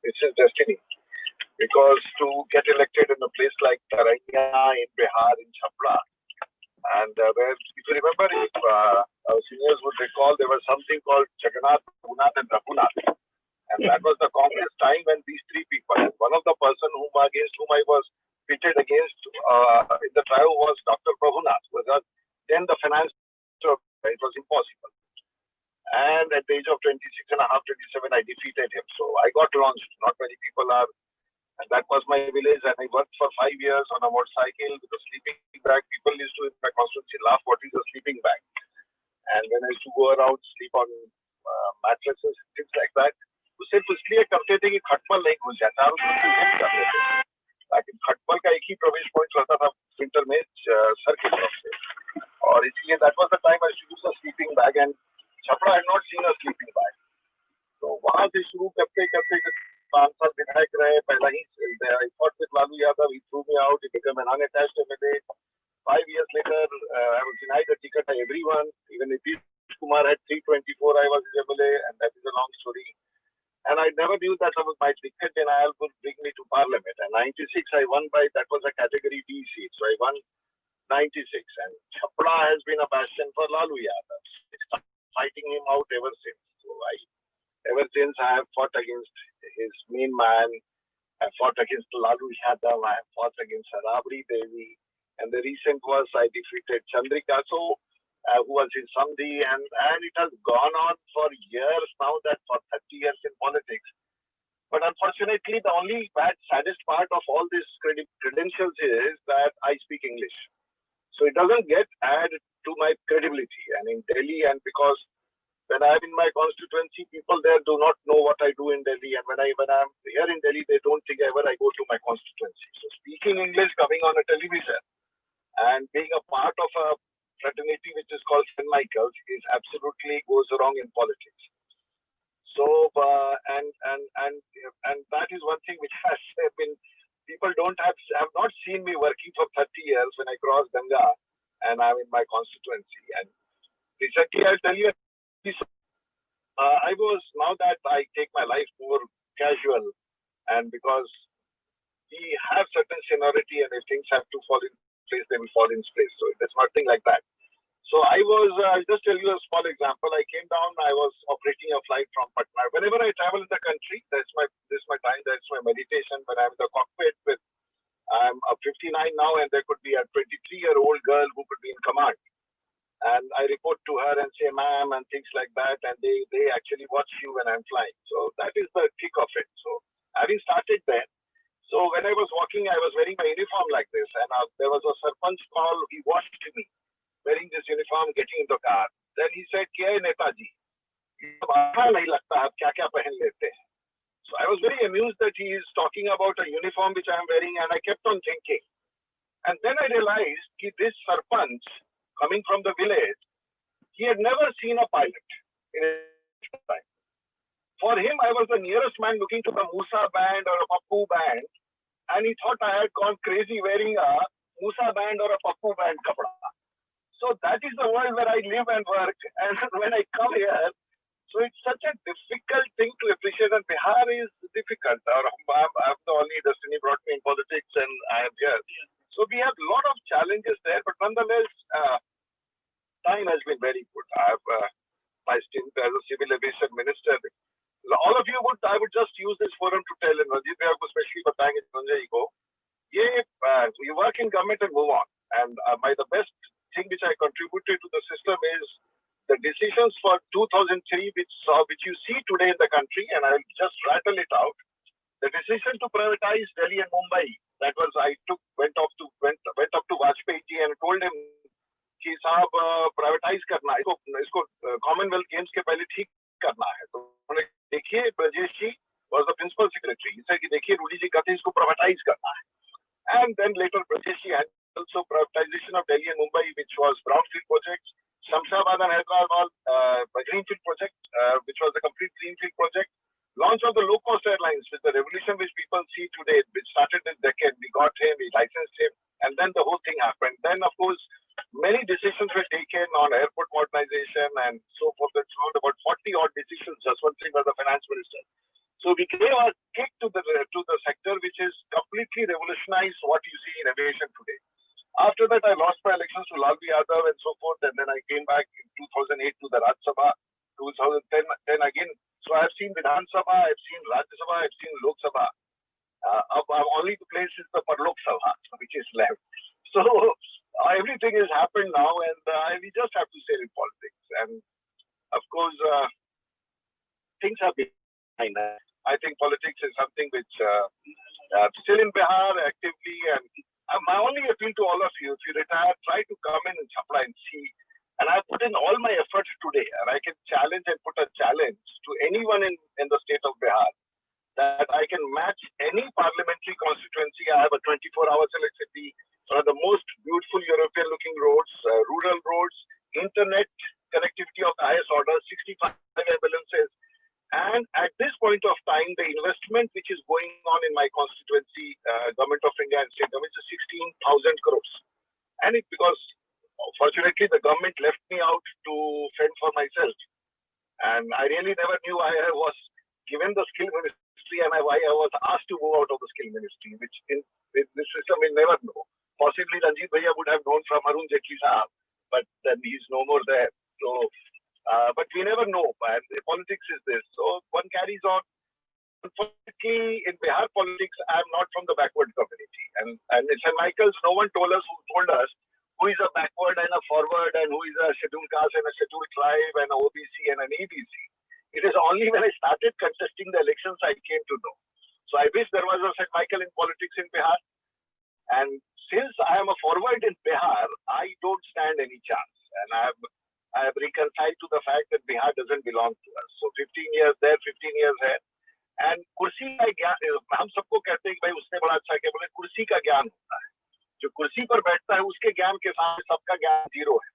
this is destiny, because to get elected in a place like Taraiya in Bihar, in Chhapra, and where, if you remember, if our seniors would recall, there was something called Jagannath, Raghunath, and Raghunath, and that was the Congress time when these three people, and one of the person against whom I was pitted against in the trial was Dr. Prabhunath, was then the finance. It was impossible. And at the age of 26 and a half, 27, I defeated him. So I got launched. Not many people are. And that was my village. And I worked for 5 years on a motorcycle with a sleeping bag. People used to, in my constituency, laugh, what is a sleeping bag? And when I used to go around, sleep on mattresses, things like that. तो सिर्फ इसलिए करते थे कि खटमल नहीं घुस जाए, चारों तरफ से हिट करते थे, लेकिन खटमल का एक ही प्रवेश पॉइंट रहता था विंटर में सर की तरफ से, और इसलिए that was the time I used a sleeping bag, and Chhapra had not seen a sleeping bag. तो वहाँ से शुरू करते करते 5 साल विधायक रहे. पहला ही I fought with Lalu Yadav, he threw me out, he became an unattached MLA. 5 years later, I was denied a ticket by everyone. Even Ranjit Kumar had 324, I was his MLA, and that is a long story. And I never knew that my ticket denial would bring me to Parliament. And 96, I won by, that was a category D seat. So I won 96. And Chhapra has been a bastion for Lalu Yadav. It's fighting him out ever since. So ever since I have fought against his main man, I fought against Lalu Yadav, I have fought against Rabri Devi. And the recent was I defeated Chandrika. So who was in Samdi, and it has gone on for years now, that for 30 years in politics. But unfortunately, the only saddest part of all these credentials is that I speak English. So it doesn't get added to my credibility. And in Delhi, and because when I'm in my constituency, people there do not know what I do in Delhi. And when I'm here in Delhi, they don't think ever I go to my constituency. So speaking English, coming on a television, and being a part of a fraternity which is called St. Michael's is absolutely goes wrong in politics. So and that is one thing which has been, people have not seen me working for 30 years when I cross Ganga and I'm in my constituency. And recently, I'll tell you, I was, now that I take my life more casual, and because we have certain seniority, and if things have to fall in place, they will fall in place. So there's nothing like that. So I'll just tell you a small example. I came down, I was operating a flight from Patna. Whenever I travel in the country, this is my time, that's my meditation. When I'm in the cockpit I'm 59 now, and there could be a 23-year-old girl who could be in command. And I report to her and say, ma'am, and things like that. And they actually watch you when I'm flying. So that is the kick of it. So having started there, so when I was walking, I was wearing my uniform like this. And there was a sarpanch call, he watched me wearing this uniform, getting in the car. Then he said, "Kya hai Netaji? So I was very amused that he is talking about a uniform which I am wearing, and I kept on thinking. And then I realized that this Sarpanch, coming from the village, he had never seen a pilot in his life. For him, I was the nearest man looking to the Musa band or a Pappu band, and he thought I had gone crazy wearing a Musa band or a Pappu band kapda. So that is the world where I live and work. And when I come here, so it's such a difficult thing to appreciate, and Bihar is difficult. I'm the only destiny brought me in politics, and I am here. So we have a lot of challenges there, but nonetheless, time has been very good. I have my stint as a civil aviation minister. All of you I would just use this forum to tell, and Ranjit Bhaiya ko especially batayenge Sanjay ko, you work in government and move on. And the best thing which I contributed to the system is the decisions for 2003, which you see today in the country, and I'll just rattle it out. The decision to privatize Delhi and Mumbai, that was went up to Vajpayee ji and told him कि साहब privatise करना है, इसको Commonwealth games के पहले ठीक करना है. तो उन्होंने देखिए ब्रजेश जी was the principal secretary. He said कि देखिए रूडी जी कहते हैं इसको प्राइवेटाइज करना है. And then later Brajesh ji had also privatization of Delhi and Mumbai, which was brownfield projects. Shamshabad and Hyderabad, greenfield project, which was a complete greenfield project. Launch of the low-cost airlines with the revolution which people see today, which started this decade. We got him, we licensed him, and then the whole thing happened. Then, of course, many decisions were taken on airport modernization and so forth and so on. About 40-odd decisions, just one thing was the finance minister. So we gave a kick to the sector, which is completely revolutionized what you see in aviation today. After that, I lost my elections to Lalvi Yadav and so forth, and then I came back in 2008 to the Rajya Sabha, 2010 again. So I have seen Vidhan Sabha, I have seen Rajya Sabha, I have seen Lok Sabha. Only the place is the Parlok Sabha, which is left. So everything has happened now, and we just have to say in politics. And of course, things have been fine. I think politics is something which still in Bihar actively, and my only appeal to all of you, if you retire, try to come in and supply and see. And I put in all my efforts today, and I can challenge and put a challenge to anyone in the state of Bihar that I can match any parliamentary constituency. I have a 24-hour electricity, one of the most beautiful European-looking roads, rural roads, internet connectivity of the highest order, 65 ambulances. And at this point of time, the investment which is going on in my constituency, Government of India and state government, is 16,000 crores. And because fortunately the government left me out to fend for myself. And I really never knew I was given the skill ministry and why I was asked to move out of the skill ministry, which in this system we'll never know. Possibly Ranjit Bhaiya would have known from Arun Jaitley sahab, but then he's no more there. So, but we never know. And politics is this. So one carries on. Unfortunately, in Bihar politics, I'm not from the backward community. And in St. Michael's, no one told us who is a backward and a forward, and who is a scheduled caste and a scheduled tribe and an OBC and an ABC. It is only when I started contesting the elections I came to know. So I wish there was a St. Michael in politics in Bihar. And since I am a forward in Bihar, I don't stand any chance. And I have reconciled to the fact that Bihar doesn't belong to us. So 15 years there, 15 years here. And कुर्सी का ज्ञान, हम सबको कहते हैं कि भाई उसने बड़ा अच्छा किया, बोले कुर्सी का ज्ञान होता है. जो कुर्सी पर बैठता है उसके ज्ञान के साथ सबका ज्ञान जीरो है.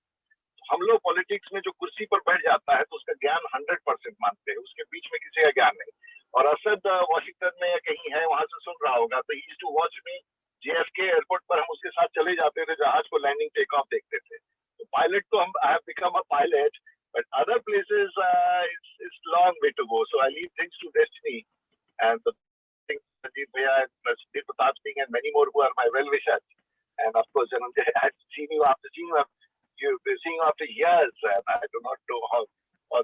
हम लोग पॉलिटिक्स में जो कुर्सी पर बैठ जाता है तो उसका ज्ञान 100% मानते हैं, उसके बीच में किसी का ज्ञान नहीं. और असद वॉशिंगटन में या कहीं है, वहां से सुन रहा होगा, तो he used to watch me. JFK airport पर हम उसके साथ चले जाते थे, जहाज को लैंडिंग टेक ऑफ देखते थे. तो पायलट तो I have become a pilot, but other places it's long way to go. So I leave things to destiny, and the things Rajiv Bhaiya and Rajiv Pratap Singh and many more who are my well-wishers. And of course, I've seen you after you've been seeing after years, and I do not know how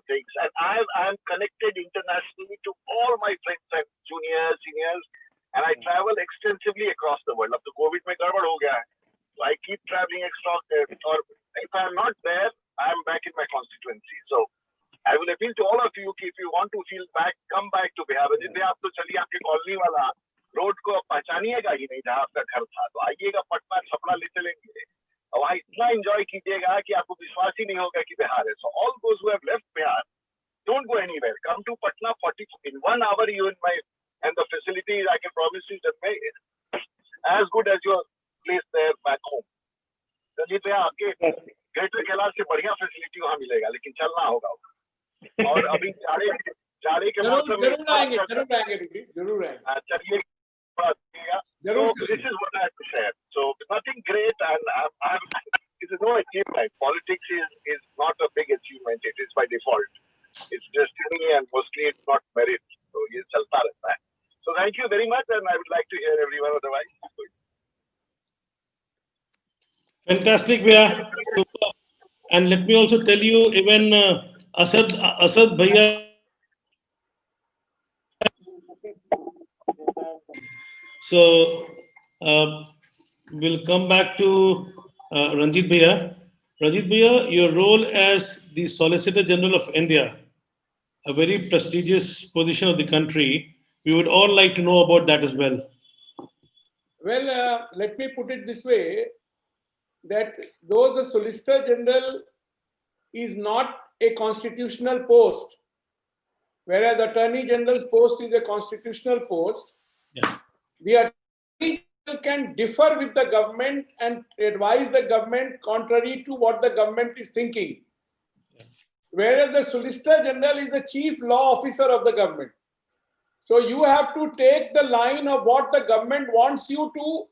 things. And I am connected internationally to all my friends and juniors, seniors, and I travel extensively across the world. Up to COVID mein gadbad ho gaya hai. So I keep traveling across there. Or if I am not there, I am back in my constituency. So I will appeal to all of you कि if you want to feel back, come back to Bihar. जितने आप तो चलिए आपके colony वाला road को पहचानिएगा ही नहीं जहाँ आपका घर था, तो आइएगा पटना, छपरा ले चलेंगे और वहाँ इतना एंजॉय कीजिएगा कि आपको विश्वास ही नहीं होगा कि बिहार है. So all those who have left Bihar, don't go anywhere. Come to Patna. In 1 hour you in my And the facilities, I can promise you, Janmay, is as good as your place there back home. Ranjit भैया आपके greater Kailash से बढ़िया facility वहाँ मिलेगा, लेकिन चलना होगा। और अभी जाड़े के मौसम में जरूर आएंगे। चलिए, so this is what I have to share. So nothing great, and it is no achievement. Politics is not a big achievement. It is by default. It's destiny, and mostly it's not merit. So ये चलता रहता है. So thank you very much, and I would like to hear everyone otherwise. Fantastic, Bhaiya. Super. And let me also tell you, even Asad Bhaiya. So we'll come back to Ranjit Bhaiya. Ranjit Bhaiya, your role as the Solicitor General of India, a very prestigious position of the country, we would all like to know about that as well. Well, let me put it this way, that though the Solicitor General is not a constitutional post, whereas the Attorney General's post is a constitutional post, yeah, the Attorney General can differ with the government and advise the government contrary to what the government is thinking. Yeah. Whereas the Solicitor General is the chief law officer of the government. So you have to take the line of what the government wants you to,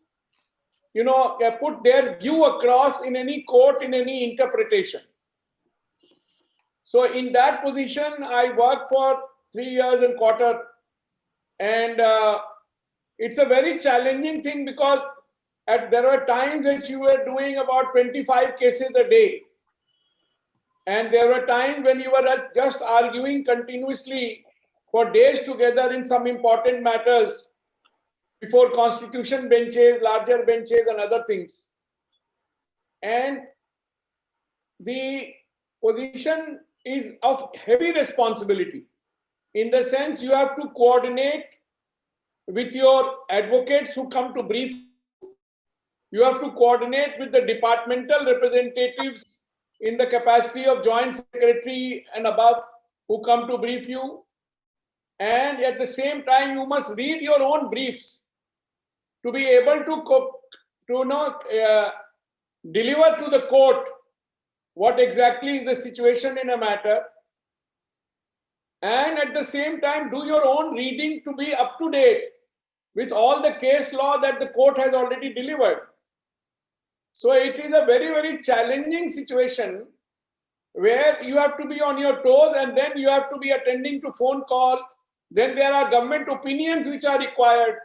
put their view across in any court, in any interpretation. So in that position, I worked for 3 years and quarter, and it's a very challenging thing because there were times that you were doing about 25 cases a day, and there were times when you were just arguing continuously for days together in some important matters before constitution benches, larger benches, and other things. And the position is of heavy responsibility, in the sense you have to coordinate with your advocates who come to brief. You have to coordinate with the departmental representatives in the capacity of joint secretary and above who come to brief you. And at the same time, you must read your own briefs to be able to deliver to the court what exactly is the situation in a matter, and at the same time do your own reading to be up to date with all the case law that the court has already delivered. So it is a very, very challenging situation where you have to be on your toes, and then you have to be attending to phone calls. Then there are government opinions which are required.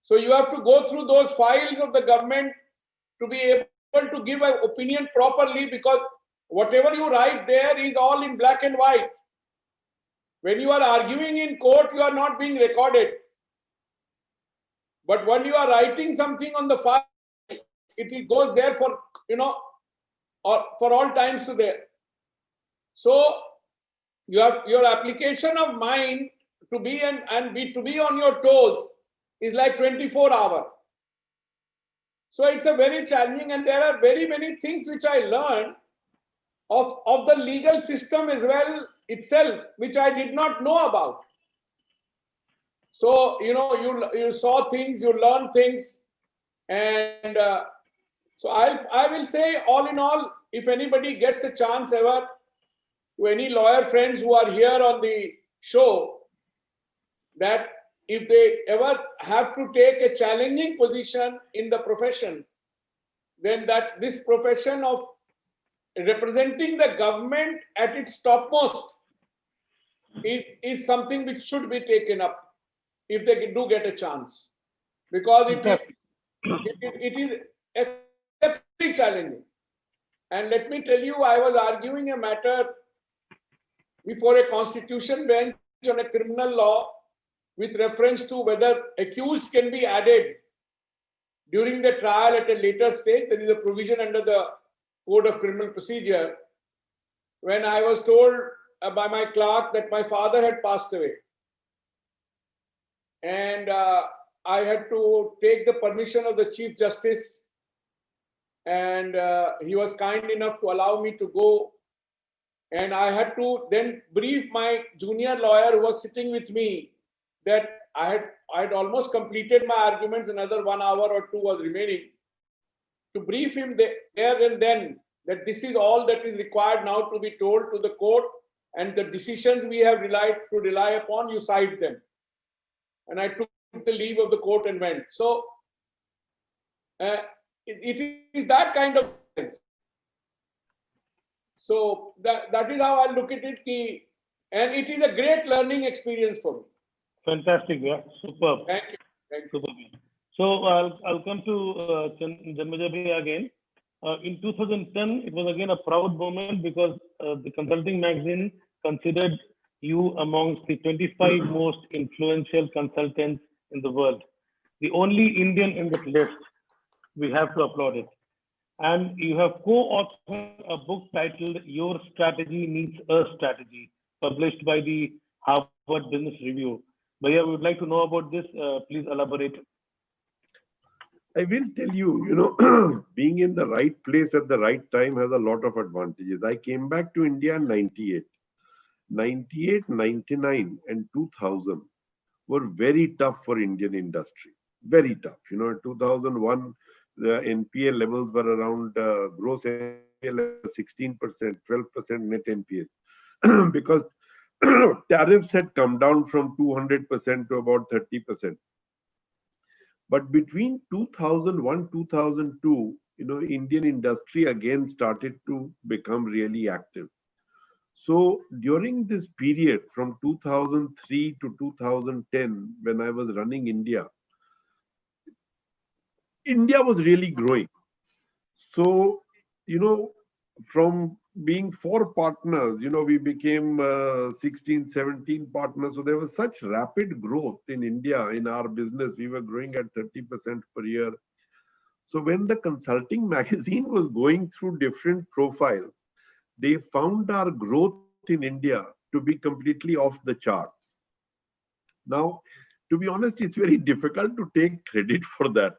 So you have to go through those files of the government to be able to give an opinion properly, because whatever you write there is all in black and white. When you are arguing in court, you are not being recorded. But when you are writing something on the file, it goes there for, or for all times to there. So your application of mind to be to be on your toes is like 24 hours. So it's a very challenging, and there are very many things which I learned of the legal system as well itself, which I did not know about. So, you saw things, you learn things, and so I will say, all in all, if anybody gets a chance ever, to any lawyer friends who are here on the show, that if they ever have to take a challenging position in the profession, then that this profession of representing the government at its topmost is something which should be taken up if they do get a chance, because it is extremely challenging. And let me tell you, I was arguing a matter before a constitution bench on a criminal law with reference to whether accused can be added during the trial at a later stage. There is a provision under the Code of Criminal Procedure, when I was told by my clerk that my father had passed away. And I had to take the permission of the Chief Justice, and he was kind enough to allow me to go. And I had to then brief my junior lawyer who was sitting with me that I had almost completed my arguments. Another 1 hour or two was remaining to brief him there and then that this is all that is required now to be told to the court, and the decisions we have to rely upon, you cite them. And I took the leave of the court and went. So it is that kind of thing. So that is how I look at it, and it is a great learning experience for me. Fantastic, yeah, superb. Thank you. Thank you. Superb. So I'll come to Janmejaya again. In 2010, it was again a proud moment because the Consulting magazine considered you amongst the 25 most influential consultants in the world. The only Indian in that list. We have to applaud it. And you have co-authored a book titled Your Strategy Needs a Strategy, published by the Harvard Business Review. Bhaiya, we would like to know about this. Please elaborate. I will tell you, being in the right place at the right time has a lot of advantages. I came back to India in 98. 98, 99 and 2000 were very tough for Indian industry. Very tough. In 2001, the NPA levels were around gross NPA 16%, 12% net NPA. Because tariffs had come down from 200% to about 30%. But between 2001, 2002, Indian industry again started to become really active. So during this period from 2003 to 2010, when I was running India was really growing. So, from being 4 partners, we became 16, 17 partners. So there was such rapid growth in India in our business. We were growing at 30% per year. So when the Consulting magazine was going through different profiles, they found our growth in India to be completely off the charts. Now, to be honest, it's very difficult to take credit for that,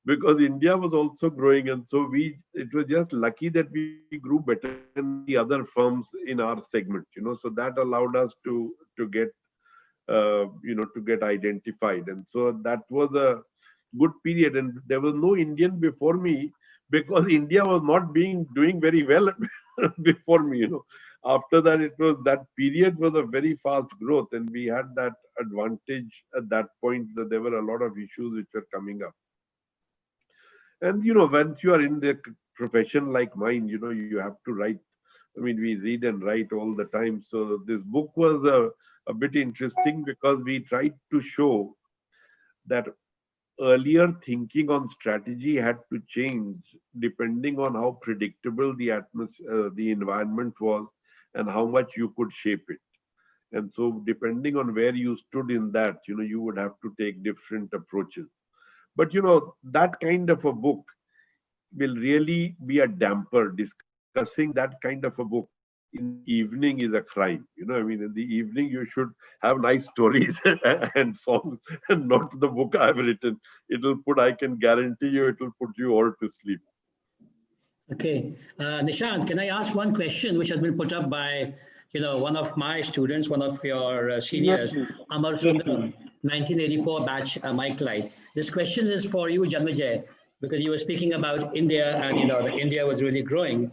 because India was also growing, and so it was just lucky that we grew better than the other firms in our segment, so that allowed us to get to get identified. And so that was a good period, and there was no Indian before me because India was not doing very well before me. After that, that period was a very fast growth, and we had that advantage at that point that there were a lot of issues which were coming up. And once you are in the profession like mine, you have to write. I mean, we read and write all the time. So this book was a bit interesting because we tried to show that earlier thinking on strategy had to change depending on how predictable the atmosphere, the environment was, and how much you could shape it. And so depending on where you stood in that, you would have to take different approaches. But that kind of a book will really be a damper. Discussing that kind of a book in the evening is a crime. I mean, in the evening you should have nice stories and songs, and not the book I've written. I can guarantee you, it will put you all to sleep. Okay, Nishant, can I ask one question which has been put up by one of my students, one of your seniors, Amar Sundaram, 1984 batch Michaelite. This question is for you, Janmejaya, because you were speaking about India, and India was really growing.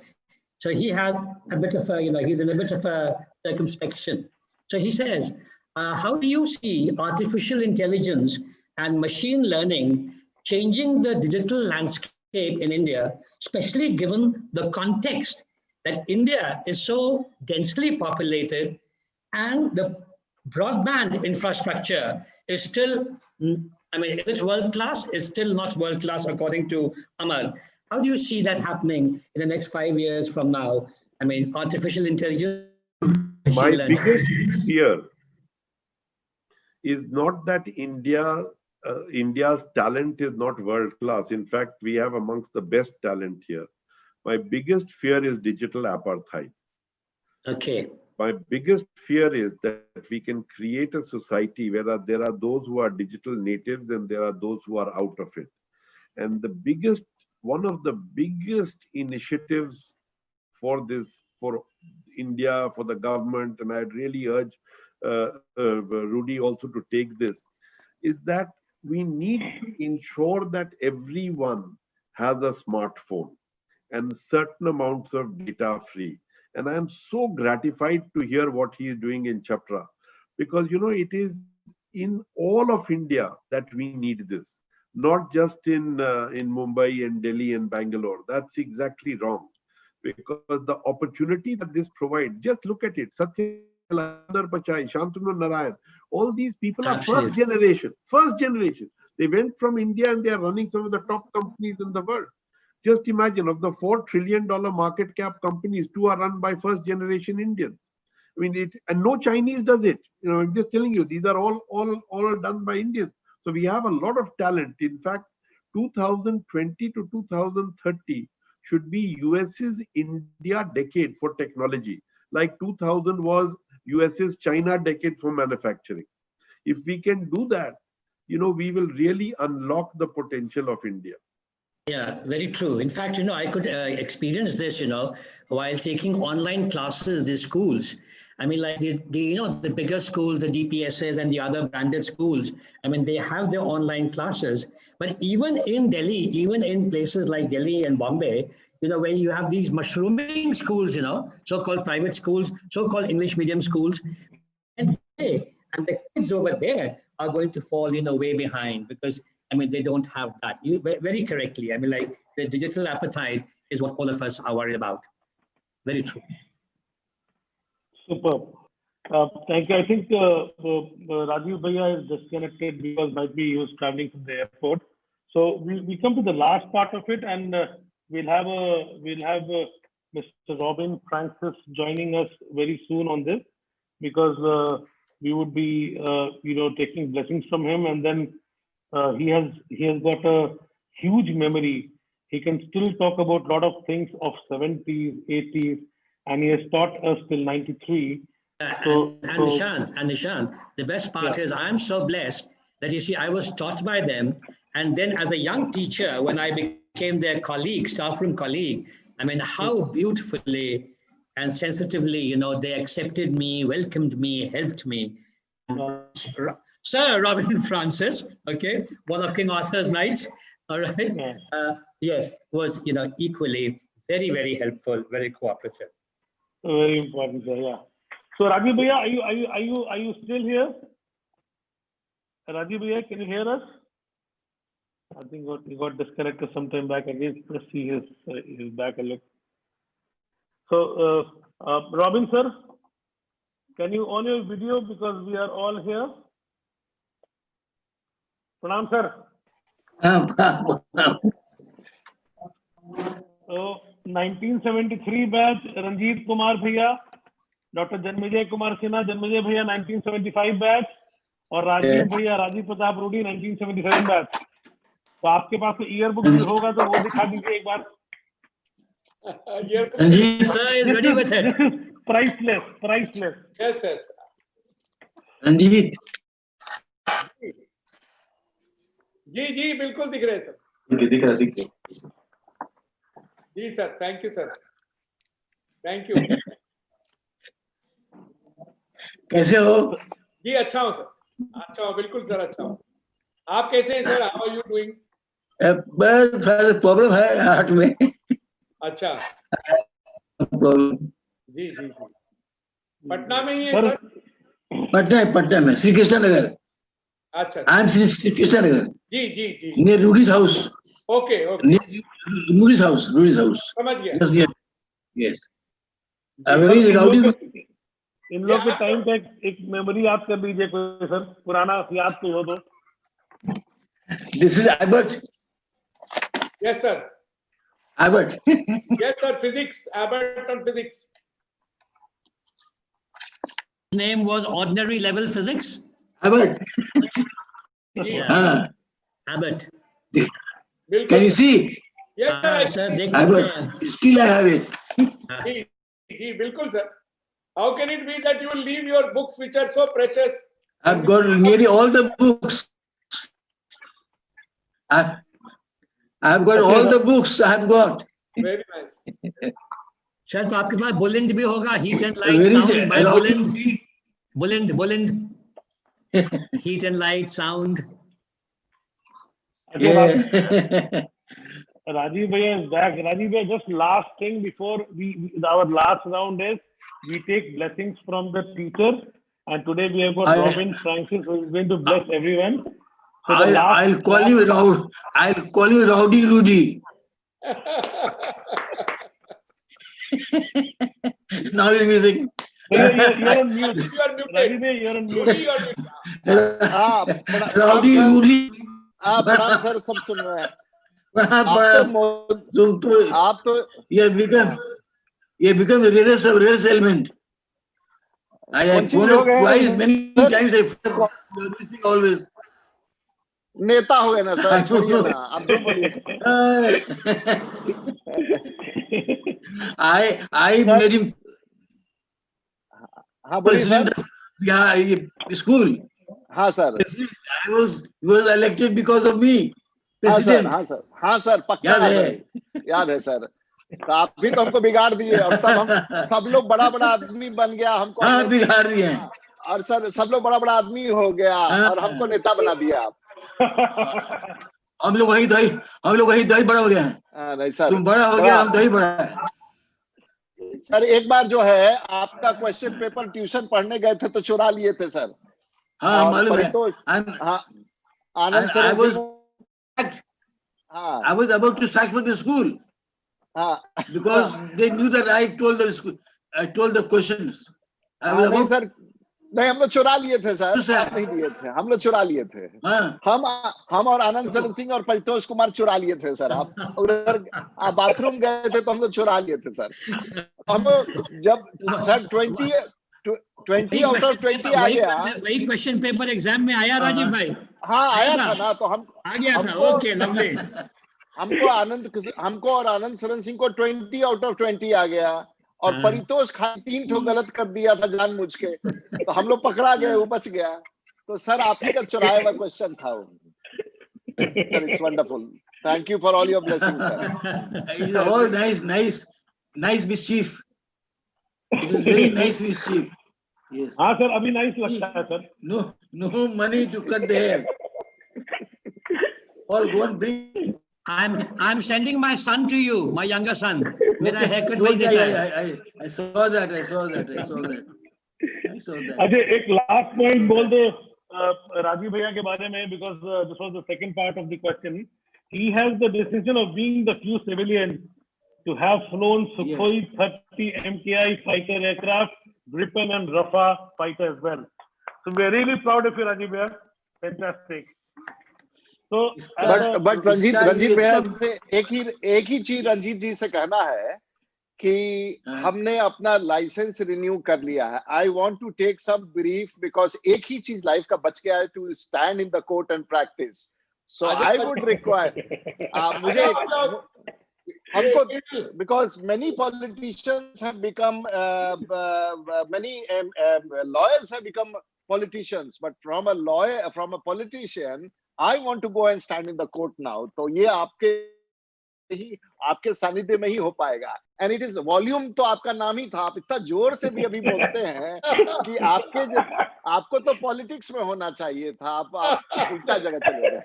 So he has a bit of a, he's in a bit of a circumspection. So he says, how do you see artificial intelligence and machine learning changing the digital landscape in India, especially given the context that India is so densely populated and the broadband infrastructure is still, I mean, it's world class, it's still not world class according to Amar. How do you see that happening in the next 5 years from now? I mean, artificial intelligence. My biggest fear is not that India's talent is not world class. In fact, we have amongst the best talent here. My biggest fear is digital apartheid. Okay. My biggest fear is that we can create a society where there are those who are digital natives and there are those who are out of it. And one of the biggest initiatives for India, for the government, and I'd really urge Rudy also to take this, is that we need to ensure that everyone has a smartphone and certain amounts of data free. And I am so gratified to hear what he is doing in Chapra, because it is in all of India that we need this, not just in Mumbai and Delhi and Bangalore. That's exactly wrong, because the opportunity that this provides, just look at it. Satya Pachai, Shantanu Narayan, all these people are first generation. They went from India and they are running some of the top companies in the world. Just imagine, of the $4 trillion market cap companies, 2 are run by first generation Indians. I mean, and no Chinese does it. I'm just telling you, these are all done by Indians. So we have a lot of talent. In fact, 2020 to 2030 should be US's India decade for technology, like 2000 was US's China decade for manufacturing. If we can do that, we will really unlock the potential of India. Yeah, very true. In fact, I could experience this, while taking online classes in the schools. I mean, like the bigger schools, the DPSs and the other branded schools, I mean, they have their online classes. But even in Delhi, even in places like Delhi and Bombay, where you have these mushrooming schools, so-called private schools, so-called English medium schools, and the kids over there are going to fall, way behind, because I mean, they don't have that. You very correctly. I mean, like the digital appetite is what all of us are worried about. Very true. Superb. Thank you. I think Rajiv Bhaiya is disconnected because might be he was traveling from the airport. So we come to the last part of it, and we'll have Mr. Robin Francis joining us very soon on this, because we would be taking blessings from him, and then he has got a huge memory. He can still talk about a lot of things of 70s, 80s, and he has taught us till 93. And Nishant, the best part is I'm so blessed that I was taught by them, and then as a young teacher, when I became their colleague, staff room colleague, I mean, how beautifully and sensitively, they accepted me, welcomed me, helped me. Sir Robin Francis, okay, one of King Arthur's knights, all right, yes, was equally very, very helpful, very cooperative. Very important, sir. Yeah. So Rajiv Bhaiya, are you still here? Rajiv Bhaiya, can you hear us? I think he got disconnected sometime back. Again, let's see his back a look. So Robin sir, can you on your video, because we are all here? Pranam sir. So 1973 batch, Ranjit Kumar Bhaiya, Dr. Janmejaya Kumar Sinha, Janmejaya Bhaiya 1975 batch, और राजीव भैया Rajiv Pratap Rudy 1977 batch. तो आपके पास year book भी होगा तो वो दिखा दीजिए एक बार. Ranjit sir is ready with it. This is priceless. Yes. Ranjit. जी बिल्कुल दिख रहे हैं सर. दिख रहा. जी sir, thank you sir. Thank you. कैसे हो? जी अच्छा हो सर. अच्छा हो, बिल्कुल सर, अच्छा हो. आप कैसे हैं sir? How are you doing? बस प्रॉब्लम है हार्ट में. अच्छा. प्रॉब्लम. जी. पटना में ही है सर? पटना में श्री कृष्ण नगर. अच्छा. I am Shri Krishna Nagar. जी. Near Rudy's house. Okay. Rudy's house. समझ गया. यस. इन लोग के टाइम का एक मेमोरी याद कर लीजिए कोई सर, पुराना याद कोई हो तो. This is Ebert. Yes sir. Ebert. Yes sir, physics, Ebert on physics. Name was ordinary level physics. Abbott. Yeah. Abbott. Can you see? Yes sir. Abbott. Still I have it. जी बिल्कुल sir. How can it be that you will leave your books which are so precious? I've got nearly all the books. I've got all the books. I've got. Very nice. Sir, तो आपके पास बुलेंड भी होगा, heat and light sound by बुलेंड. heat and light, sound. Yeah. Rajiv Bhaiya is back. Rajiv Bhaiya, just last thing before our last round is we take blessings from the teachers, and today we have got Robin Francis who is going to bless everyone. So I'll call you Rowdy Rudy. Now he's missing. You're on mute. Rajiv Bhaiya, you're on mute. Rowdy Rudy. प्रणाम sir, सब सुन रहे हैं। आप तो you become the rarest element. I have phoned twice, many times I phone missing always. नेता हो गए ना सर, छोड़िए ना, आप जो बोलिए। I made him president of school. हाँ sir, he was elected because of me. President. हाँ सर, पक्का याद है सर। तो आप भी तो हमको बिगाड़ दिए, और तब हम सब लोग बड़ा बड़ा आदमी बन गया, हमको बिगाड़ दिए। और सर सब लोग बड़ा बड़ा आदमी हो गया, और हमको नेता बना दिया आप। हम लोग वही दही बड़ा हो गया है। नहीं सर, तुम बड़ा हो गया, हम दही बड़ा है। सर एक बार जो है आपका क्वेश्चन पेपर ट्यूशन पढ़ने गए थे तो चुरा लिए थे सर। हाँ मालूम है। आनंद sir, I was about to sack for the school. Because they knew that I told the questions. नहीं सर, नहीं, हम लोग चुरा लिए थे सर, आप नहीं दिए थे, हम लोग चुरा लिए थे। हम और आनंद सर सिंह और परितोष कुमार चुरा लिए थे सर। आप उधर आप बाथरूम गए थे तो हम लोग चुरा लिए थे सर। हम जब सर 20 आउट ऑफ 20 आ गया, वही क्वेश्चन पेपर एग्जाम में आया राजीव भाई। हाँ आया था ना, तो हम आ गया था। Okay, lovely. हमको और आनंद सरन सिंह को 20 आउट ऑफ 20 आ गया, और परितोष खाली 3 ठो गलत कर दिया था जानबूझ के, तो हम लोग पकड़ा गए, वो बच गया। तो सर आप ही का चुराया हुआ क्वेश्चन था वो। Sir it's wonderful, thank you for all your blessings sir. It's all nice mischief. It is very nice mischief. Yes. हाँ सर, अभी नाइस लगता है sir. No money to cut the hair. All go and bring. I'm sending my son to you, my younger son. मेरा haircut वही देता है। I saw that. Ajay एक last point बोल दो राजीव भैया के बारे में, because this was the second part of the question. He has the distinction of being the few civilians to have flown Sukhoi 30 MKI fighter aircraft, Gripen and Rafa fighter as well. So we are really proud of you, Rajiv bhaiya. Fantastic. So, but Ranjit भैया से एक ही चीज रंजीत जी से कहना है कि हमने अपना लाइसेंस रिन्यू कर लिया है। I want to take some brief because एक ही चीज लाइफ का बच गया है, to stand in the court and practice. So I would require मुझे हमको, because many politicians have become many lawyers have become politicians, but from a politician I want to go and stand in the court now. तो ये आपके सानिध्य में ही हो पाएगा। And it is volume, तो आपका नाम ही था, आप इतना जोर से भी अभी बोलते हैं कि आपको तो पॉलिटिक्स में होना चाहिए था, आप उल्टा जगह चले गए।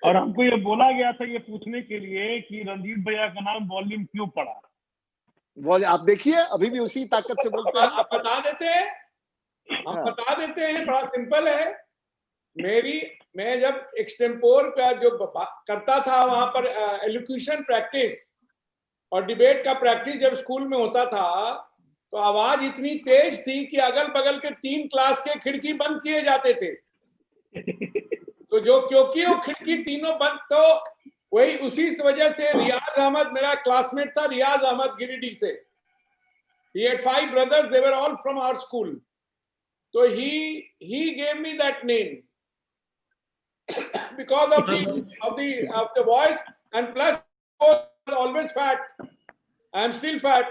और हमको ये बोला गया था ये पूछने के लिए कि रंजीत भैया का नाम वॉल्यूम क्यों पड़ा। आप देखिए अभी भी उसी ताकत से बोलते हैं। आप बता देते हैं, हम बता देते हैं, बड़ा सिंपल है। मैं जब एक्सटेम्पोर का जो करता था वहां पर एलोक्यूशन प्रैक्टिस और डिबेट का प्रैक्टिस जब स्कूल में होता था, तो आवाज इतनी तेज थी कि अगल बगल के 3 क्लास के खिड़की बंद किए जाते थे। तो क्योंकि वो खिड़की तीनों बंद, तो वही उसी वजह से रियाज अहमद मेरा क्लासमेट था, रियाज अहमद गिरिडीह से। He had 5 brothers, they were all from our school. So he gave me that name because of the voice, and plus I was always fat. I am still fat.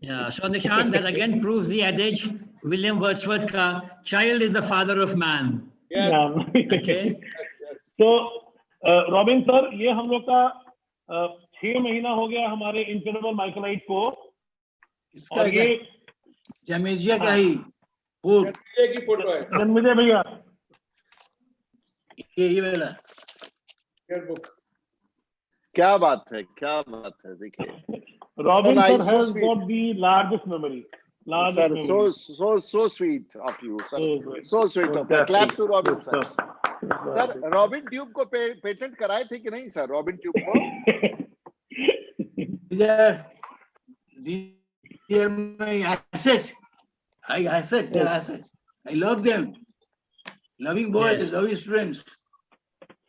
Yeah, so Nishan, that again proves the adage, William Wordsworth ka, child is the father of man. Yes. Okay. Yes. So robin sir, ये हम लोग का 6 महीना हो गया हमारे incredible माइकलाइट को, और ये जमेजिया का ही जन्मेजय की फोटो है, जन्मेजय भैया ये वाला your book. क्या बात है, क्या बात है, देखिए Robin Sir, sir so has sweet. got the largest memory. Sir, Largest so memory. so sweet of you, sir. So So sweet of you. fantastic. Claps to Robin, Good sir. stuff. Sir robin tube को patent कराए थे कि नहीं sir? Robin tube को They are my asset. They're assets. I love them. Loving boys, Yes. loving students.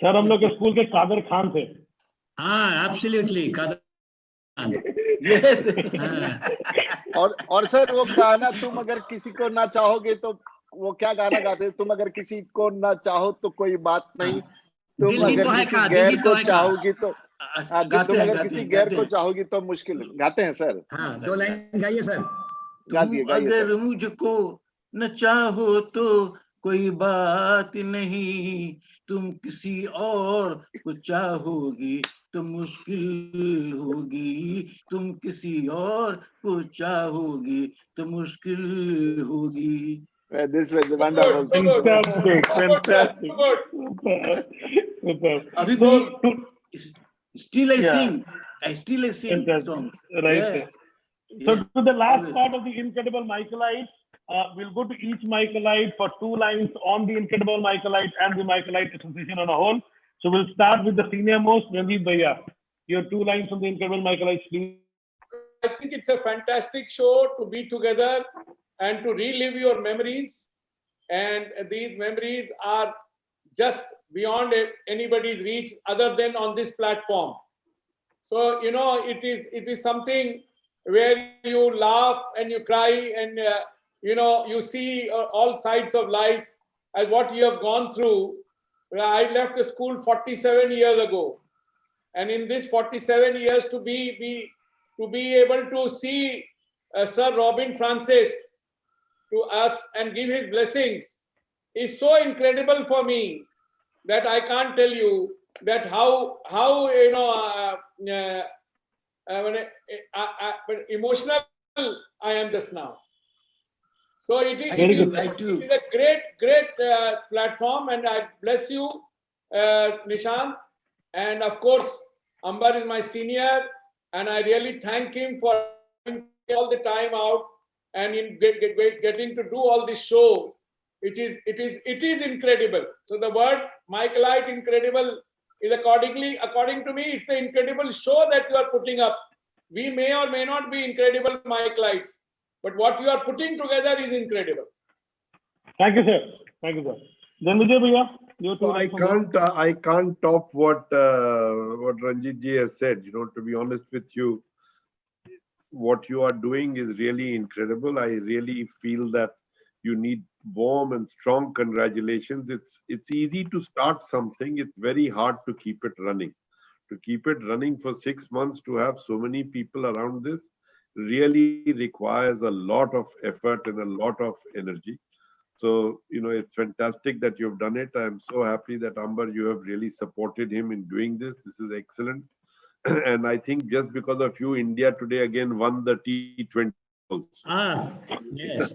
Sir हम लोग के school के कादर खान थे. हाँ, absolutely. Yes. और सर वो गाना तुम अगर किसी को ना चाहोगे तो वो क्या गाना गाते हैं? तुम अगर किसी को ना चाहो तो कोई बात नहीं, तुम अगर किसी गैर को चाहोगी तो तुम अगर किसी गैर को चाहोगी तो मुश्किल. गाते हैं सर? हाँ, 2 लाइन गाइए सर. तुम अगर मुझको न चाहो तो कोई बात नहीं, तुम किसी और को चाहोगी तो मुश्किल होगी, तुम किसी और को चाहोगी तो मुश्किल होगी. This was wonderful. Fantastic. अभी भी still I sing. I still sing songs. Right. Yeah. So to the last part of the Incredible Michaelites, we'll go to each Michaelite for 2 lines on the Incredible Michaelite and the Michaelite Association on a whole. So we'll start with the senior most, Ranjit Bhaiya. Your 2 lines on the Incredible Michaelites, please. I think it's a fantastic show to be together and to relive your memories. And these memories are just beyond anybody's reach other than on this platform. So, you know, it is something where you laugh and you cry and, you know, you see all sides of life as what you have gone through. I left the school 47 years ago. And in this 47 years to be able to see Sir Robin Francis to us and give his blessings is so incredible for me that I can't tell you that how you know emotional I am just now. So it is a great platform, and I bless you, Nishant, and of course Ambar is my senior, and I really thank him for all the time out and in getting to do all this show. It is incredible. So the word Michaelite incredible is according to me, it's the incredible show that you are putting up. We may or may not be incredible Michaelites, but what you are putting together is incredible. Thank you, sir. Thank you, sir. Janmejaya Bhaiya, your 2 lines. I can't top what Ranjit ji has said. You know, to be honest with you, what you are doing is really incredible. I really feel that you need warm and strong congratulations. It's easy to start something. It's very hard to keep it running. To keep it running for 6 months, to have so many people around this really requires a lot of effort and a lot of energy. So, you know, it's fantastic that you've done it. I'm so happy that Amber, you have really supported him in doing this. This is excellent. And I think just because of you, India today again won the T20. Yes.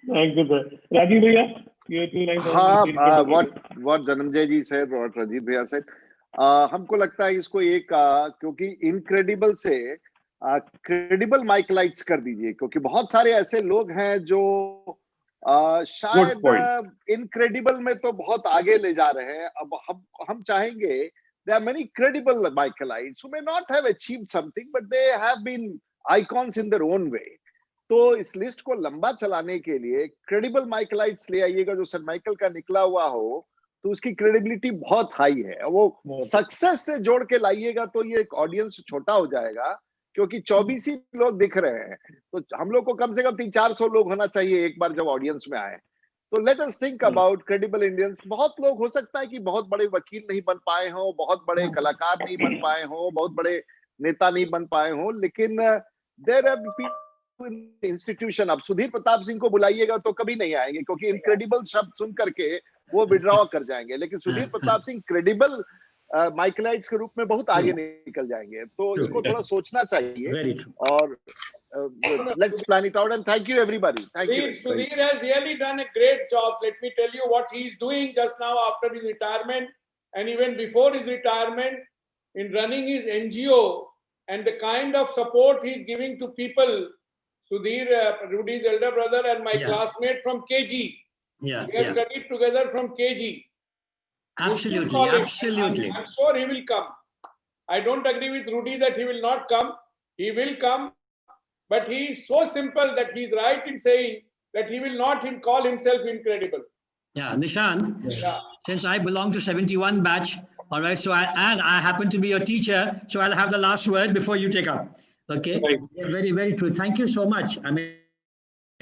Thank you, sir. Rajiv Bhaiya, your 2 lines. What Janmejaya ji said, what Rajiv Bhaiya said, हमको लगता है इसको एक क्योंकि incredible से credible माइकलाइट्स कर दीजिए, क्योंकि बहुत सारे ऐसे लोग हैं जो शायद इनक्रेडिबल में तो बहुत आगे ले जा रहे हैं. अब हम चाहेंगे there are many credible Michaelites who may not have achieved something, but they have been icons in their own way. तो इस लिस्ट को लंबा चलाने के लिए क्रेडिबल माइकलाइट्स ले आइएगा जो सर माइकल का निकला हुआ हो, तो उसकी क्रेडिबिलिटी बहुत हाई है. वो सक्सेस से जोड़ के लाइएगा तो ये एक ऑडियंस छोटा हो जाएगा, क्योंकि 24 ही लोग दिख रहे हैं. तो हम लोग को कम से कम 300-400 लोग होना चाहिए एक बार जब ऑडियंस में आए. तो let us think about credible Indians. बहुत लोग हो सकता है कि बहुत बड़े वकील नहीं बन पाए हों, बहुत बड़े कलाकार नहीं बन पाए हों, बहुत बड़े नेता नहीं बन पाए हों, लेकिन देयर आर इंस्टीट्यूशन. अब सुधीर प्रताप सिंह को बुलाइएगा तो कभी नहीं आएंगे, क्योंकि इनक्रेडिबल शब्द सुन करके वो विड्रॉ कर जाएंगे. लेकिन सुधीर प्रताप सिंह क्रेडिबल माइकलाइट्स के रूप में बहुत आगे निकल जाएंगे. तो इसको थोड़ा सोचना चाहिए. और let's plan it out. And thank you, everybody. Thank you. Sudhir has really done a great job. Let me tell you what he's doing just now after his retirement and even before his retirement in running his NGO and the kind of support he's giving to people. Sudhir, Rudy's elder brother and my classmate from KG. Yeah. We have studied together from KG. Absolutely, absolutely. I'm sure he will come. I don't agree with Rudy that he will not come. He will come, but he is so simple that he is right in saying that he will not call himself incredible. Yeah, Nishant, since I belong to 71 batch, all right, so I happen to be your teacher, so I'll have the last word before you take up. Okay, right. Very, very true. Thank you so much. I mean,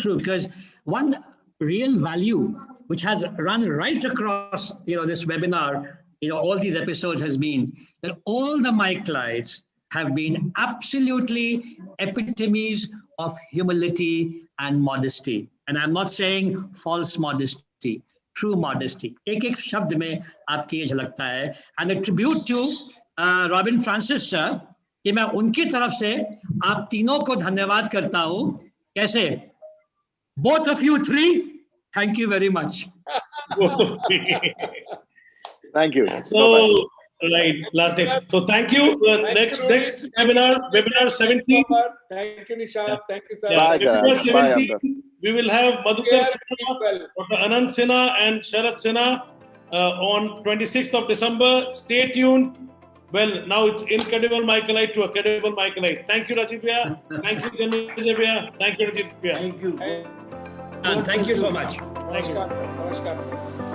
true, because one real value which has run right across, this webinar, all these episodes has been that all the Michaelites have been absolutely epitomes of humility and modesty. And I'm not saying false modesty, true modesty. एक शब्द में आपकी ये झलकता है. And a tribute to Robin Francis sir, कि मैं उनकी तरफ से आप तीनों को धन्यवाद करता हूँ. कैसे? Both of you three, thank you very much. Thank you. So, right, last day. So thank you. Next webinar 17. Thank you, Nishant. Thank you, sir. Webinar 17, we will have Madhukar Sinha, Dr. Anand Sinha and Sharat Sinha on 26th of December. Stay tuned. Well, now it's Incredible Michaelite to a Credible Michaelite. Thank you, Rajiv Bhaiya. Thank you, Janmejaya Bhaiya. Thank you, Rajiv Bhaiya. Thank you. Thank you so much. Namaskar. Namaskar.